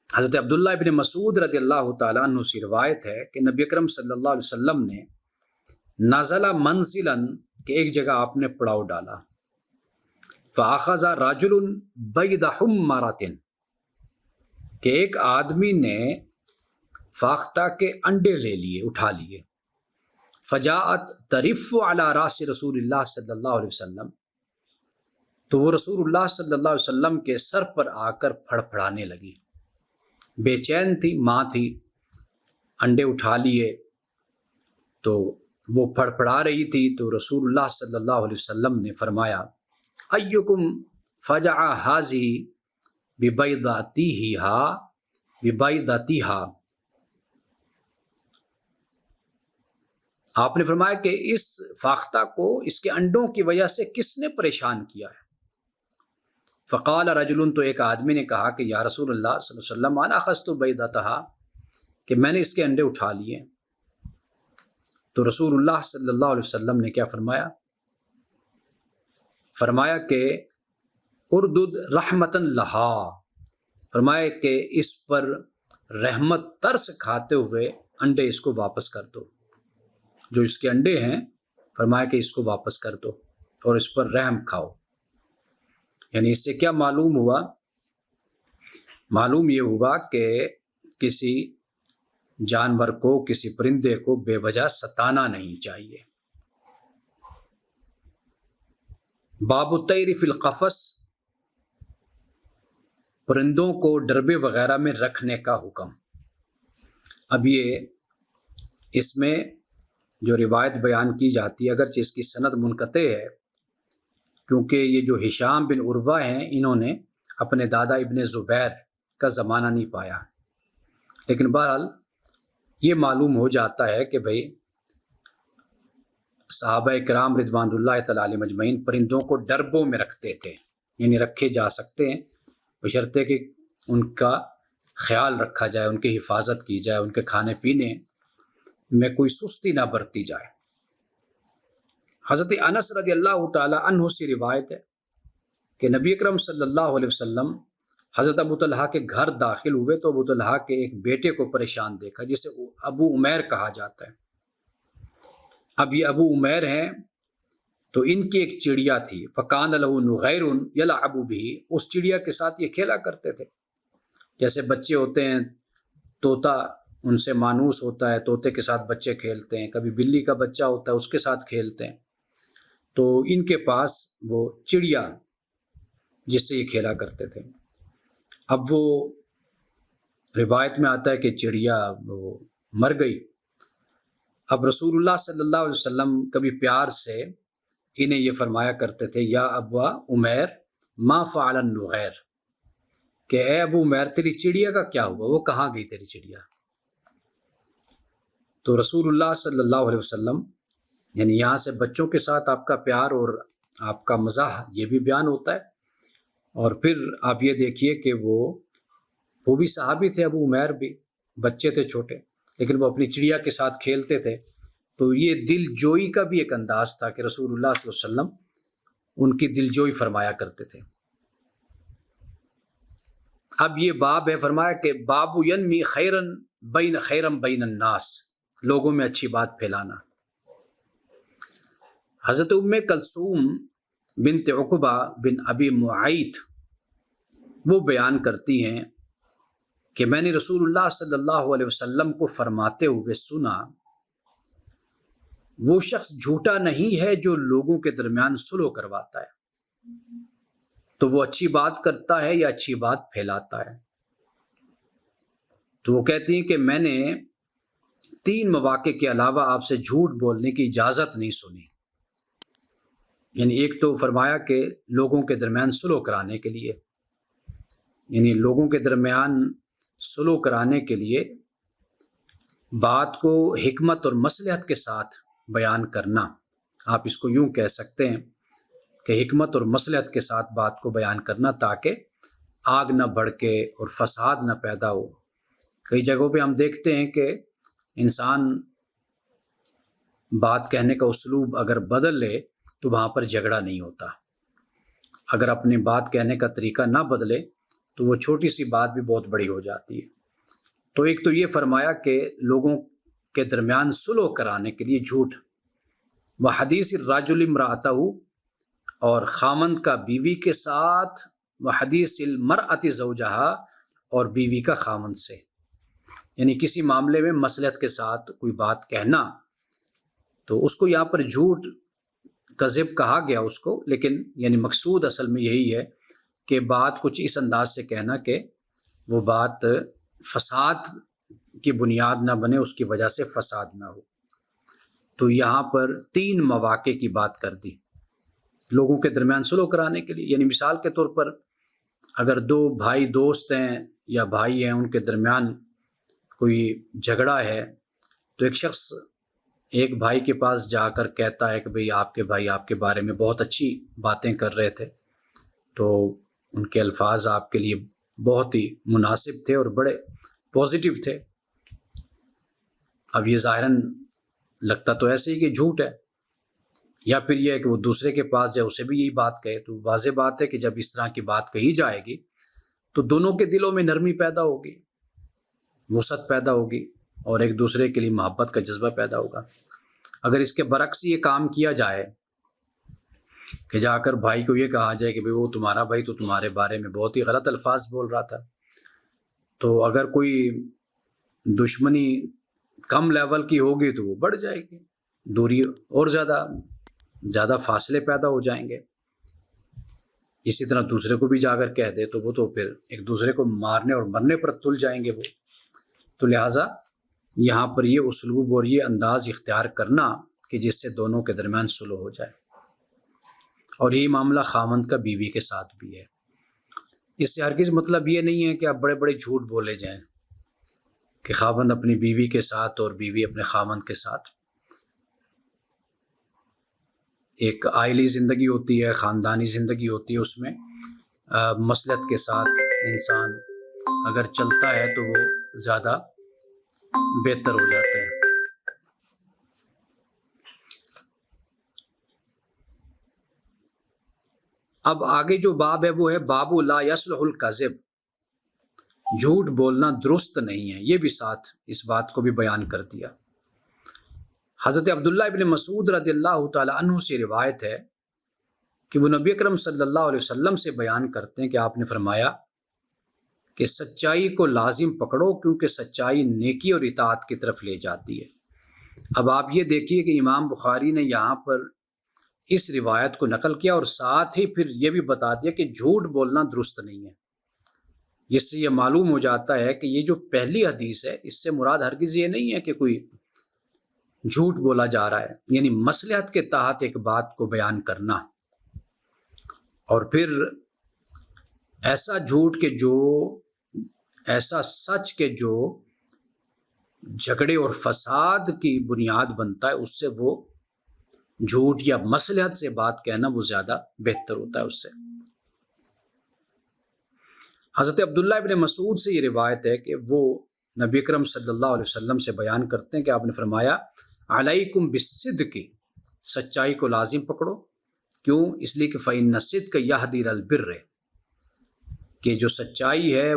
حضرت عبداللہ ابن مسعود رضی اللہ تعالیٰ عنہ سے روایت ہے کہ نبی اکرم صلی اللہ علیہ وسلم نے نازلہ منزلاً کہ ایک جگہ آپ نے پڑاؤ ڈالا، فاخذ رجل بید حمرۃ کہ ایک آدمی نے فاختہ کے انڈے لے لیے، اٹھا لیے، فجاءت ترف علی راس رسول اللہ صلی اللہ علیہ وسلم تو وہ رسول اللہ صلی اللہ علیہ وسلم کے سر پر آ کر پھڑپھڑانے لگی، بے چین تھی، ماں تھی، انڈے اٹھا لیے تو وہ پھڑپھڑا رہی تھی، تو رسول اللہ صلی اللہ علیہ وسلم نے فرمایا ایکم فجع ھذہ ببیضتھا، آپ نے فرمایا کہ اس فاختہ کو اس کے انڈوں کی وجہ سے کس نے پریشان کیا ہے؟ فقال رجل تو ایک آدمی نے کہا کہ یا رسول اللہ صلی اللہ علیہ وسلم انا اخذت بیضتھا کہ میں نے اس کے انڈے اٹھا لیے۔ تو رسول اللہ صلی اللہ علیہ وسلم نے کیا فرمایا؟ فرمایا کہ اردد رحمتن لہا، فرمایا کہ اس پر رحمت ترس کھاتے ہوئے انڈے اس کو واپس کر دو، جو اس کے انڈے ہیں فرمایا کہ اس کو واپس کر دو اور اس پر رحم کھاؤ۔ یعنی اس سے کیا معلوم ہوا؟ معلوم یہ ہوا کہ کسی جانور کو، کسی پرندے کو بے وجہ ستانا نہیں چاہیے۔ باب الطیر فی القفص، پرندوں کو ڈربے وغیرہ میں رکھنے کا حکم۔ اب یہ اس میں جو روایت بیان کی جاتی ہے اگرچہ اس کی سند منقطع ہے، کیونکہ یہ جو ہشام بن عروہ ہیں انہوں نے اپنے دادا ابن زبیر کا زمانہ نہیں پایا، لیکن بہرحال یہ معلوم ہو جاتا ہے کہ بھئی صحابہ کرام رضوان اللہ تعالیٰ علیہم اجمعین پرندوں کو ڈربوں میں رکھتے تھے، یعنی رکھے جا سکتے ہیں بشرطے کہ ان کا خیال رکھا جائے، ان کی حفاظت کی جائے، ان کے کھانے پینے میں کوئی سستی نہ برتی جائے۔ حضرت انس رضی اللہ تعالیٰ عنہ سے روایت ہے کہ نبی اکرم صلی اللہ علیہ وسلم حضرت ابو طلحہ کے گھر داخل ہوئے تو ابو طلحہ کے ایک بیٹے کو پریشان دیکھا جسے ابو عمیر کہا جاتا ہے۔ اب یہ ابو عمیر ہیں تو ان کی ایک چڑیا تھی، فکان لہ نغیر یلعب بہ، اس چڑیا کے ساتھ یہ کھیلا کرتے تھے، جیسے بچے ہوتے ہیں، طوطا ان سے مانوس ہوتا ہے، طوطے کے ساتھ بچے کھیلتے ہیں، کبھی بلی کا بچہ ہوتا ہے اس کے ساتھ کھیلتے ہیں، تو ان کے پاس وہ چڑیا جس سے یہ کھیلا کرتے تھے۔ اب وہ روایت میں آتا ہے کہ چڑیا وہ مر گئی۔ اب رسول اللہ صلی اللہ علیہ وسلم کبھی پیار سے انہیں یہ فرمایا کرتے تھے یا ابا عمیر ما فعل النغیر، کہ اے ابو عمیر تیری چڑیا کا کیا ہوا، وہ کہاں گئی تیری چڑیا؟ تو رسول اللہ صلی اللہ علیہ وسلم یعنی یہاں سے بچوں کے ساتھ آپ کا پیار اور آپ کا مزاح یہ بھی بیان ہوتا ہے، اور پھر آپ یہ دیکھیے کہ وہ بھی صحابی تھے، ابو عمیر بھی بچے تھے چھوٹے، لیکن وہ اپنی چڑیا کے ساتھ کھیلتے تھے، تو یہ دل جوئی کا بھی ایک انداز تھا کہ رسول اللہ صلی اللہ علیہ وسلم ان کی دل جوئی فرمایا کرتے تھے۔ اب یہ باب ہے، فرمایا کہ باب ینمی خیرن بین الناس، لوگوں میں اچھی بات پھیلانا۔ حضرت ام کلثوم بنت عقبہ بن ابی معیط وہ بیان کرتی ہیں کہ میں نے رسول اللہ صلی اللہ علیہ وسلم کو فرماتے ہوئے سنا، وہ شخص جھوٹا نہیں ہے جو لوگوں کے درمیان صلح کرواتا ہے، تو وہ اچھی بات کرتا ہے یا اچھی بات پھیلاتا ہے؟ تو وہ کہتی ہیں کہ میں نے 3 مواقع کے علاوہ آپ سے جھوٹ بولنے کی اجازت نہیں سنی۔ یعنی ایک تو فرمایا کہ لوگوں کے درمیان صلح کرانے کے لیے، یعنی لوگوں کے درمیان صلح کرانے کے لیے بات کو حکمت اور مصلحت کے ساتھ بیان کرنا، آپ اس کو یوں کہہ سکتے ہیں کہ حکمت اور مصلحت کے ساتھ بات کو بیان کرنا تاکہ آگ نہ بھڑکے اور فساد نہ پیدا ہو۔ کئی جگہوں پہ ہم دیکھتے ہیں کہ انسان بات کہنے کا اسلوب اگر بدل لے تو وہاں پر جھگڑا نہیں ہوتا، اگر اپنی بات کہنے کا طریقہ نہ بدلے تو وہ چھوٹی سی بات بھی بہت بڑی ہو جاتی ہے۔ تو ایک تو یہ فرمایا کہ لوگوں کے درمیان صلح کرانے کے لیے جھوٹ، وہ حدیث الرجل امرأتہ، اور خامند کا بیوی کے ساتھ، وہ حدیث المرأۃ زوجہا، اور بیوی کا خامند سے، یعنی کسی معاملے میں مصلحت کے ساتھ کوئی بات کہنا، تو اس کو یہاں پر جھوٹ کذب کہا گیا اس کو، لیکن یعنی مقصود اصل میں یہی ہے کہ بات کچھ اس انداز سے کہنا کہ وہ بات فساد کی بنیاد نہ بنے، اس کی وجہ سے فساد نہ ہو۔ تو یہاں پر 3 مواقع کی بات کر دی لوگوں کے درمیان صلح کرانے کے لیے، یعنی مثال کے طور پر اگر 2 بھائی دوست ہیں یا بھائی ہیں، ان کے درمیان کوئی جھگڑا ہے، تو ایک شخص ایک بھائی کے پاس جا کر کہتا ہے کہ بھئی آپ کے بھائی آپ کے بارے میں بہت اچھی باتیں کر رہے تھے، تو ان کے الفاظ آپ کے لیے بہت ہی مناسب تھے اور بڑے پازیٹیو تھے۔ اب یہ ظاہراً لگتا تو ایسے ہی کہ جھوٹ ہے، یا پھر یہ ہے کہ وہ دوسرے کے پاس جائے اسے بھی یہی بات کہے، تو واضح بات ہے کہ جب اس طرح کی بات کہی جائے گی تو دونوں کے دلوں میں نرمی پیدا ہوگی، وسعت پیدا ہوگی، اور ایک دوسرے کے لیے محبت کا جذبہ پیدا ہوگا۔ اگر اس کے برعکس یہ کام کیا جائے کہ جا کر بھائی کو یہ کہا جائے کہ بھئی وہ تمہارا بھائی تو تمہارے بارے میں بہت ہی غلط الفاظ بول رہا تھا، تو اگر کوئی دشمنی کم لیول کی ہوگی تو وہ بڑھ جائے گی، دوری اور زیادہ فاصلے پیدا ہو جائیں گے۔ اسی طرح دوسرے کو بھی جا کر کہہ دے تو وہ تو پھر ایک دوسرے کو مارنے اور مرنے پر تل جائیں گے وہ۔ تو لہٰذا یہاں پر یہ اسلوب اور یہ انداز اختیار کرنا کہ جس سے دونوں کے درمیان صلح ہو جائے، اور یہی معاملہ خاوند کا بیوی کے ساتھ بھی ہے۔ اس سے ہرگز مطلب یہ نہیں ہے کہ آپ بڑے بڑے جھوٹ بولے جائیں کہ خاوند اپنی بیوی کے ساتھ اور بیوی اپنے خاوند کے ساتھ۔ ایک عائلی زندگی ہوتی ہے، خاندانی زندگی ہوتی ہے، اس میں مصلحت کے ساتھ انسان اگر چلتا ہے تو وہ زیادہ بہتر ہو جاتا ہے۔ اب آگے جو باب ہے وہ ہے باب لا یصلح الکذب، جھوٹ بولنا درست نہیں ہے، یہ بھی ساتھ اس بات کو بھی بیان کر دیا۔ حضرت عبداللہ ابن مسعود رضی اللہ تعالی عنہ سے روایت ہے کہ وہ نبی اکرم صلی اللہ علیہ وسلم سے بیان کرتے ہیں کہ آپ نے فرمایا کہ سچائی کو لازم پکڑو، کیونکہ سچائی نیکی اور اطاعت کی طرف لے جاتی ہے۔ اب آپ یہ دیکھیے کہ امام بخاری نے یہاں پر اس روایت کو نقل کیا اور ساتھ ہی پھر یہ بھی بتا دیا کہ جھوٹ بولنا درست نہیں ہے، جس سے یہ معلوم ہو جاتا ہے کہ یہ جو پہلی حدیث ہے اس سے مراد ہرگز یہ نہیں ہے کہ کوئی جھوٹ بولا جا رہا ہے، یعنی مصلحت کے تحت ایک بات کو بیان کرنا، اور پھر ایسا جھوٹ کہ جو ایسا سچ کہ جو جھگڑے اور فساد کی بنیاد بنتا ہے، اس سے وہ جھوٹ یا مصلحت سے بات کہنا وہ زیادہ بہتر ہوتا ہے اس سے۔ حضرت عبداللہ ابن مسعود سے یہ روایت ہے کہ وہ نبی اکرم صلی اللہ علیہ وسلم سے بیان کرتے ہیں کہ آپ نے فرمایا علیکم بالصدق، سچائی کو لازم پکڑو، کیوں؟ اس لیے کہ فإن الصدق یہدی الی البر، کہ جو سچائی ہے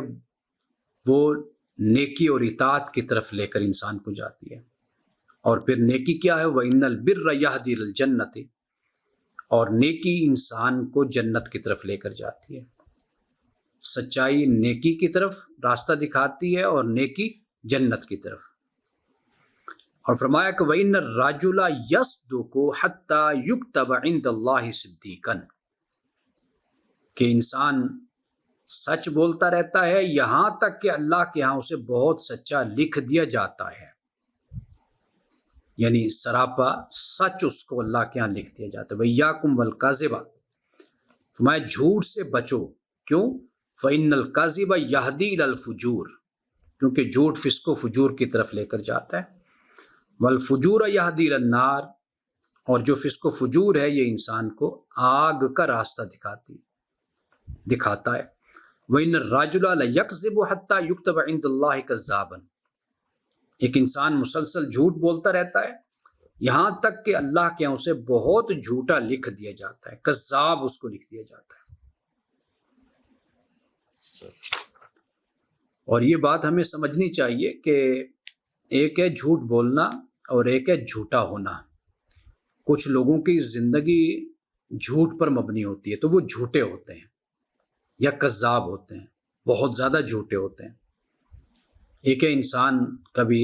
وہ نیکی اور اطاعت کی طرف لے کر انسان کو جاتی ہے، اور پھر نیکی کیا ہے؟ وإن البر یہدی الی الجنۃ، اور نیکی انسان کو جنت کی طرف لے کر جاتی ہے۔ سچائی نیکی کی طرف راستہ دکھاتی ہے اور نیکی جنت کی طرف۔ اور فرمایا کہ وَإِنَّ الرَّجُلَ يَصْدُقُ حَتَّى يُكْتَبَ عِندَ اللَّهِ صِدِّيقًا، کہ انسان سچ بولتا رہتا ہے یہاں تک کہ اللہ کے ہاں اسے بہت سچا لکھ دیا جاتا ہے، یعنی سراپا سچ اس کو اللہ کے ہاں لکھ دیا جاتا ہے۔ وَإِيَّاكُمْ وَالْكَذِبَ، فرمایا جھوٹ سے بچو، کیوں؟ فَإِنَّ الْكَذِبَ يَهْدِي إِلَى الْفُجُورِ، کیونکہ جھوٹ فسق و فجور کی طرف لے کر جاتا ہے۔ والفجور یہدی الی النار، اور جو فسق و فجور ہے یہ انسان کو آگ کا راستہ دکھاتا ہے۔ وَإِنَّ الرَّجُلَ لَيَكْذِبُ حَتَّى يُكْتَبَ عِندَ اللَّهِ كَذَّابًا، ایک انسان مسلسل جھوٹ بولتا رہتا ہے یہاں تک کہ اللہ کے یہاں اسے بہت جھوٹا لکھ دیا جاتا ہے، کذاب اس کو لکھ دیا جاتا ہے۔ اور یہ بات ہمیں سمجھنی چاہیے کہ ایک ہے جھوٹ بولنا اور ایک ہے جھوٹا ہونا۔ کچھ لوگوں کی زندگی جھوٹ پر مبنی ہوتی ہے تو وہ جھوٹے ہوتے ہیں یا کذاب ہوتے ہیں، بہت زیادہ جھوٹے ہوتے ہیں۔ ایک ہے انسان کبھی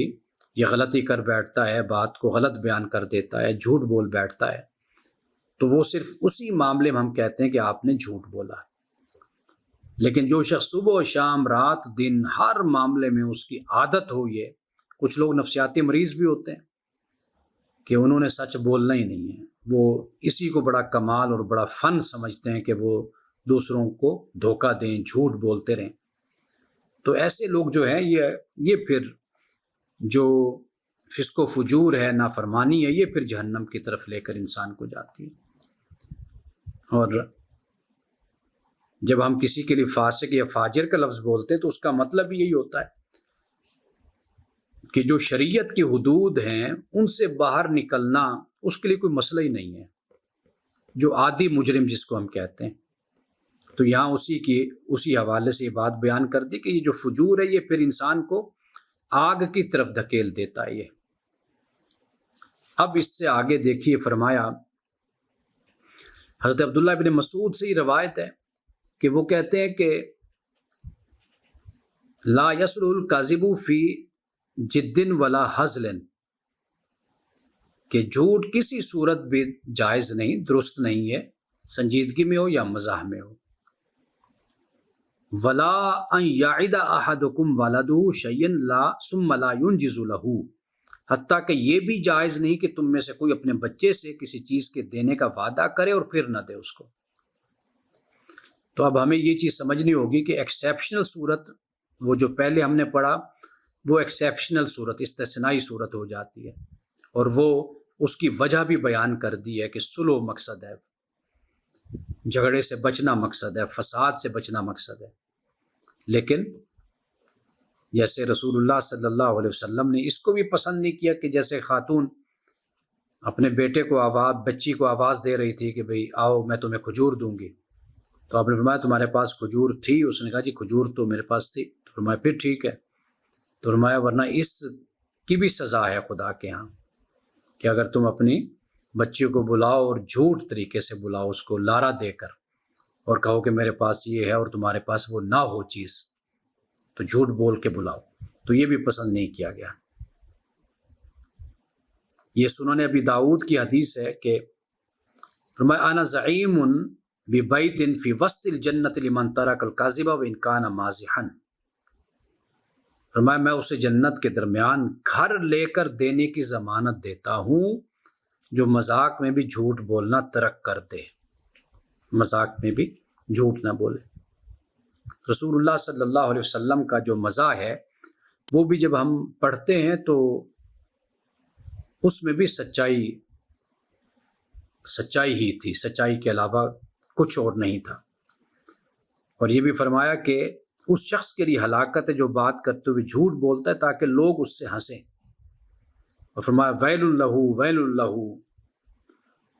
یہ غلطی کر بیٹھتا ہے، بات کو غلط بیان کر دیتا ہے، جھوٹ بول بیٹھتا ہے، تو وہ صرف اسی معاملے میں ہم کہتے ہیں کہ آپ نے جھوٹ بولا۔ لیکن جو شخص صبح و شام رات دن ہر معاملے میں اس کی عادت ہو، یہ کچھ لوگ نفسیاتی مریض بھی ہوتے ہیں کہ انہوں نے سچ بولنا ہی نہیں ہے، وہ اسی کو بڑا کمال اور بڑا فن سمجھتے ہیں کہ وہ دوسروں کو دھوکہ دیں، جھوٹ بولتے رہیں۔ تو ایسے لوگ جو ہیں یہ پھر جو فسق و فجور ہے، نافرمانی ہے، یہ پھر جہنم کی طرف لے کر انسان کو جاتی ہے۔ اور جب ہم کسی کے لیے فاسق یا فاجر کا لفظ بولتے ہیں تو اس کا مطلب یہی ہوتا ہے کہ جو شریعت کی حدود ہیں ان سے باہر نکلنا اس کے لیے کوئی مسئلہ ہی نہیں ہے، جو عادی مجرم جس کو ہم کہتے ہیں۔ تو یہاں اسی حوالے سے یہ بات بیان کر دی کہ یہ جو فجور ہے یہ پھر انسان کو آگ کی طرف دھکیل دیتا ہے۔ یہ اب اس سے آگے دیکھیے، فرمایا حضرت عبداللہ بن مسعود سے یہ روایت ہے کہ وہ کہتے ہیں کہ لا یصلح الکاذب فی جد ولا ہزل، کہ جھوٹ کسی صورت بھی جائز نہیں، درست نہیں ہے، سنجیدگی میں ہو یا مزاح میں ہو۔ ولا ان یعد احدکم ولدہ شیئا لا ثم لا ینجز لہ، حتیٰ کہ یہ بھی جائز نہیں کہ تم میں سے کوئی اپنے بچے سے کسی چیز کے دینے کا وعدہ کرے اور پھر نہ دے اس کو۔ تو اب ہمیں یہ چیز سمجھنی ہوگی کہ ایکسیپشنل صورت، وہ جو پہلے ہم نے پڑھا، وہ ایکسیپشنل صورت، استثنائی صورت ہو جاتی ہے، اور وہ اس کی وجہ بھی بیان کر دی ہے کہ صلح مقصد ہے، جھگڑے سے بچنا مقصد ہے، فساد سے بچنا مقصد ہے۔ لیکن جیسے رسول اللہ صلی اللہ علیہ وسلم نے اس کو بھی پسند نہیں کیا کہ جیسے خاتون اپنے بیٹے کو بچی کو آواز دے رہی تھی کہ بھئی آؤ میں تمہیں کھجور دوں گی، تو آپ نے فرمایا تمہارے پاس کھجور تھی؟ اس نے کہا جی کھجور تو میرے پاس تھی۔ تو فرمایا پھر ٹھیک ہے۔ تو فرمایا ورنہ اس کی بھی سزا ہے خدا کے ہاں کہ اگر تم اپنی بچی کو بلاؤ اور جھوٹ طریقے سے بلاؤ، اس کو لارا دے کر، اور کہو کہ میرے پاس یہ ہے اور تمہارے پاس وہ نہ ہو چیز، تو جھوٹ بول کے بلاؤ، تو یہ بھی پسند نہیں کیا گیا۔ یہ سنن ابی داؤد کی حدیث ہے کہ فرمایا انا زعیم ببیت فی وسط الجنت لمن ترک الکاذب وان کان مازحا، فرمایا میں اسے جنت کے درمیان گھر لے کر دینے کی ضمانت دیتا ہوں جو مذاق میں بھی جھوٹ بولنا ترک کر دے، مذاق میں بھی جھوٹ نہ بولے۔ رسول اللہ صلی اللہ علیہ وسلم کا جو مزاح ہے وہ بھی جب ہم پڑھتے ہیں تو اس میں بھی سچائی ہی تھی، سچائی کے علاوہ کچھ اور نہیں تھا۔ اور یہ بھی فرمایا کہ اس شخص کے لیے ہلاکت ہے جو بات کرتے ہوئے جھوٹ بولتا ہے تاکہ لوگ اس سے ہنسیں، اور فرمایا ویل لہ ویل لہ،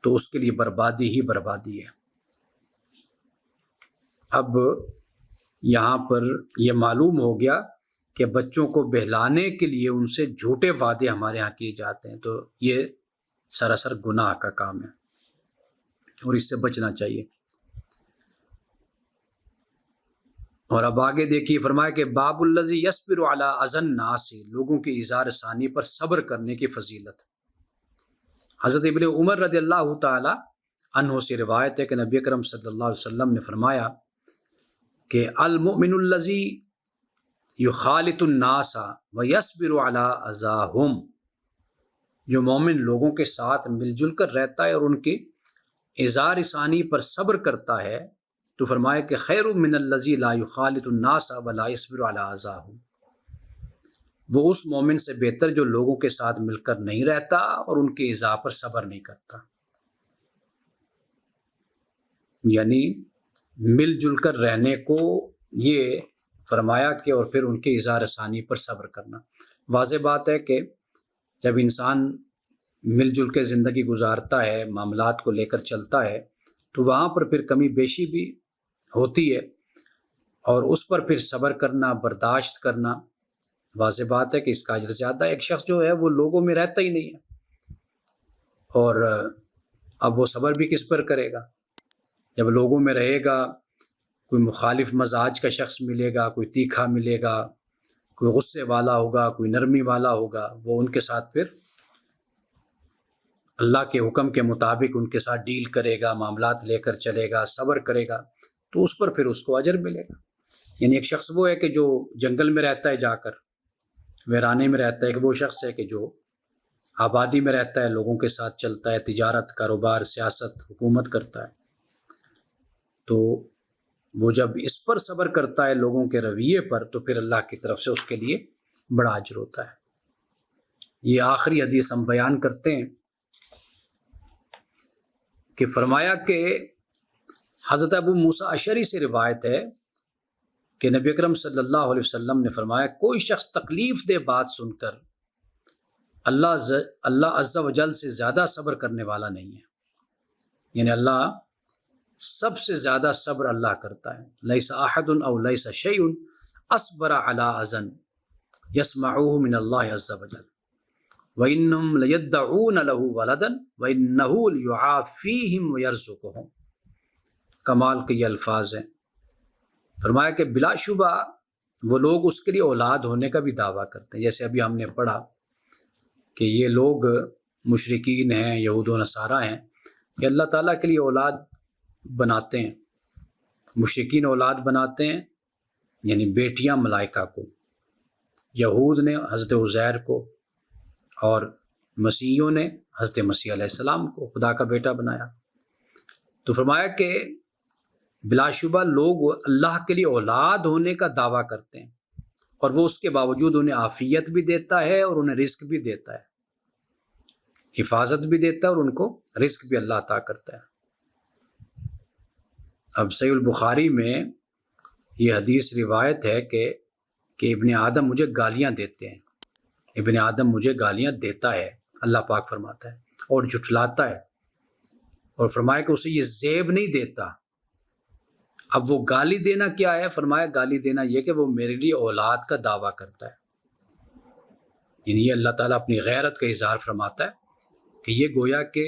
تو اس کے لیے بربادی ہی بربادی ہے۔ اب یہاں پر یہ معلوم ہو گیا کہ بچوں کو بہلانے کے لیے ان سے جھوٹے وعدے ہمارے ہاں کیے جاتے ہیں، تو یہ سراسر گناہ کا کام ہے اور اس سے بچنا چاہیے۔ اور اب آگے دیکھیے، فرمایا کہ باب الذی یصبر علی اذی الناس، لوگوں کی اظہار ثانی پر صبر کرنے کی فضیلت۔ حضرت ابن عمر رضی اللہ تعالی عنہ سے روایت ہے کہ نبی اکرم صلی اللہ علیہ وسلم نے فرمایا کہ المؤمن الذی یخالط الناس ویصبر علی اذاہم، جو مومن لوگوں کے ساتھ مل جل کر رہتا ہے اور ان کی اظہار ثانی پر صبر کرتا ہے، تو فرمایا کہ خیر من الذی لا یخالط الناس ولا یصبر علی اذاہم، وہ اس مومن سے بہتر جو لوگوں کے ساتھ مل کر نہیں رہتا اور ان کے ایذا پر صبر نہیں کرتا۔ یعنی مل جل کر رہنے کو یہ فرمایا کہ اور پھر ان کے اظہار ثانی پر صبر کرنا۔ واضح بات ہے کہ جب انسان مل جل کے زندگی گزارتا ہے، معاملات کو لے کر چلتا ہے، تو وہاں پر پھر کمی بیشی بھی ہوتی ہے، اور اس پر پھر صبر کرنا، برداشت کرنا، واضح بات ہے کہ اس کا اجر زیادہ ہے۔ ایک شخص جو ہے وہ لوگوں میں رہتا ہی نہیں ہے، اور اب وہ صبر بھی کس پر کرے گا؟ جب لوگوں میں رہے گا، کوئی مخالف مزاج کا شخص ملے گا، کوئی تیکھا ملے گا، کوئی غصے والا ہوگا، کوئی نرمی والا ہوگا، وہ ان کے ساتھ پھر اللہ کے حکم کے مطابق ان کے ساتھ ڈیل کرے گا، معاملات لے کر چلے گا، صبر کرے گا، تو اس پر پھر اس کو اجر ملے گا۔ یعنی ایک شخص وہ ہے کہ جو جنگل میں رہتا ہے، جا کر ویرانے میں رہتا ہے، کہ وہ شخص ہے کہ جو آبادی میں رہتا ہے، لوگوں کے ساتھ چلتا ہے، تجارت، کاروبار، سیاست، حکومت کرتا ہے، تو وہ جب اس پر صبر کرتا ہے لوگوں کے رویے پر، تو پھر اللہ کی طرف سے اس کے لیے بڑا اجر ہوتا ہے۔ یہ آخری حدیث ہم بیان کرتے ہیں کہ فرمایا کہ حضرت ابو موسیٰ اشعری سے روایت ہے کہ نبی اکرم صلی اللہ علیہ وسلم نے فرمایا، کوئی شخص تکلیف دہ بات سن کر اللہ عز و جل سے زیادہ صبر کرنے والا نہیں ہے۔ یعنی اللہ سب سے زیادہ صبر اللہ کرتا ہے۔ لیس احد او لیس شیء اصبر علی اذن یسمعه من اللہ عز و جل وانہم لیدعون له ولدا وانہ لیعافیہم ویرزقہم۔ کمال کے یہ الفاظ ہیں۔ فرمایا کہ بلا شبہ وہ لوگ اس کے لیے اولاد ہونے کا بھی دعویٰ کرتے ہیں، جیسے ابھی ہم نے پڑھا کہ یہ لوگ مشرکین ہیں، یہود و نصارہ ہیں، کہ اللہ تعالیٰ کے لیے اولاد بناتے ہیں۔ مشرکین اولاد بناتے ہیں، یعنی بیٹیاں ملائکہ کو، یہود نے حضرت عزیر کو، اور مسیحیوں نے حضرت مسیح علیہ السلام کو خدا کا بیٹا بنایا۔ تو فرمایا کہ بلا شبہ لوگ اللہ کے لیے اولاد ہونے کا دعویٰ کرتے ہیں، اور وہ اس کے باوجود انہیں عافیت بھی دیتا ہے اور انہیں رزق بھی دیتا ہے، حفاظت بھی دیتا ہے، اور ان کو رزق بھی اللہ عطا کرتا ہے۔ اب صحیح البخاری میں یہ حدیث روایت ہے کہ ابن آدم مجھے گالیاں دیتے ہیں، ابن آدم مجھے گالیاں دیتا ہے، اللہ پاک فرماتا ہے، اور جھٹلاتا ہے، اور فرمایا کہ اسے یہ زیب نہیں دیتا۔ اب وہ گالی دینا کیا ہے؟ فرمایا گالی دینا یہ کہ وہ میرے لیے اولاد کا دعویٰ کرتا ہے۔ یعنی یہ اللہ تعالیٰ اپنی غیرت کا اظہار فرماتا ہے کہ یہ گویا کہ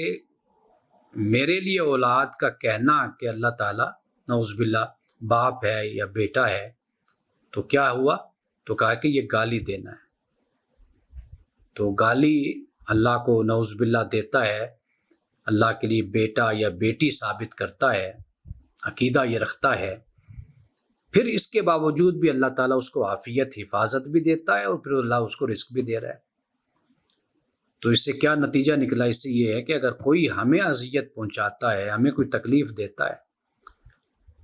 میرے لیے اولاد کا کہنا کہ اللہ تعالیٰ نعوذ باللہ باپ ہے یا بیٹا ہے، تو کیا ہوا؟ تو کہا کہ یہ گالی دینا ہے۔ تو گالی اللہ کو نعوذ باللہ دیتا ہے، اللہ کے لیے بیٹا یا بیٹی ثابت کرتا ہے، عقیدہ یہ رکھتا ہے، پھر اس کے باوجود بھی اللہ تعالیٰ اس کو عافیت، حفاظت بھی دیتا ہے، اور پھر اللہ اس کو رزق بھی دے رہا ہے۔ تو اس سے کیا نتیجہ نکلا؟ اس سے یہ ہے کہ اگر کوئی ہمیں اذیت پہنچاتا ہے، ہمیں کوئی تکلیف دیتا ہے،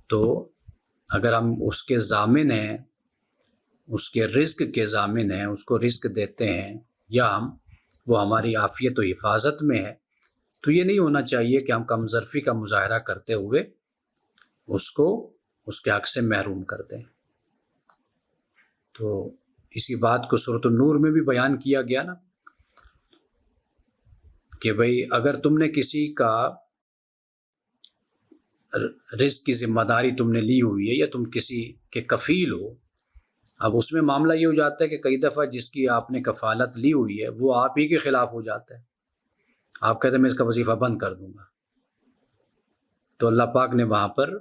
تو اگر ہم اس کے ضامن ہیں، اس کے رزق کے ضامن ہیں، اس کو رزق دیتے ہیں، یا وہ ہماری عافیت و حفاظت میں ہے، تو یہ نہیں ہونا چاہیے کہ ہم کمظرفی کا مظاہرہ کرتے ہوئے اس کو اس کے حق سے محروم کر دیں۔ تو اسی بات کو سورۃ النور میں بھی بیان کیا گیا نا، کہ بھئی اگر تم نے کسی کا رزق کی ذمہ داری تم نے لی ہوئی ہے، یا تم کسی کے کفیل ہو، اب اس میں معاملہ یہ ہو جاتا ہے کہ کئی دفعہ جس کی آپ نے کفالت لی ہوئی ہے وہ آپ ہی کے خلاف ہو جاتا ہے، آپ کہتے ہیں میں اس کا وظیفہ بند کر دوں گا، تو اللہ پاک نے وہاں پر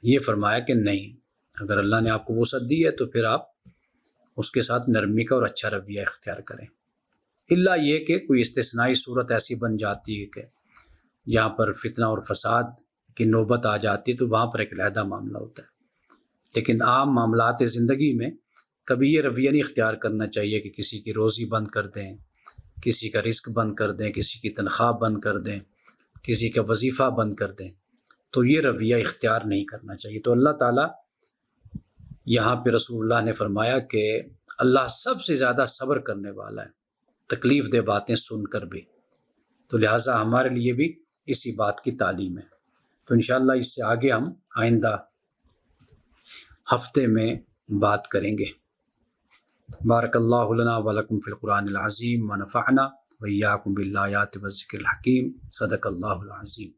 یہ فرمایا کہ نہیں، اگر اللہ نے آپ کو وسعت دی ہے تو پھر آپ اس کے ساتھ نرمی کا اور اچھا رویہ اختیار کریں، الا یہ کہ کوئی استثنائی صورت ایسی بن جاتی ہے کہ جہاں پر فتنہ اور فساد کی نوبت آ جاتی ہے، تو وہاں پر ایک علیحدہ معاملہ ہوتا ہے۔ لیکن عام معاملات زندگی میں کبھی یہ رویہ نہیں اختیار کرنا چاہیے کہ کسی کی روزی بند کر دیں، کسی کا رزق بند کر دیں، کسی کی تنخواہ بند کر دیں، کسی کا وظیفہ بند کر دیں، تو یہ رویہ اختیار نہیں کرنا چاہیے۔ تو اللہ تعالیٰ یہاں پہ رسول اللہ نے فرمایا کہ اللہ سب سے زیادہ صبر کرنے والا ہے، تکلیف دہ باتیں سن کر بھی، تو لہٰذا ہمارے لیے بھی اسی بات کی تعلیم ہے۔ تو انشاءاللہ اس سے آگے ہم آئندہ ہفتے میں بات کریں گے۔ بارک اللہ لنا ولکم فی القرآن العظیم ونفعنا وإیاکم بالآیات والذکر الحکیم، صدق اللہ العظیم۔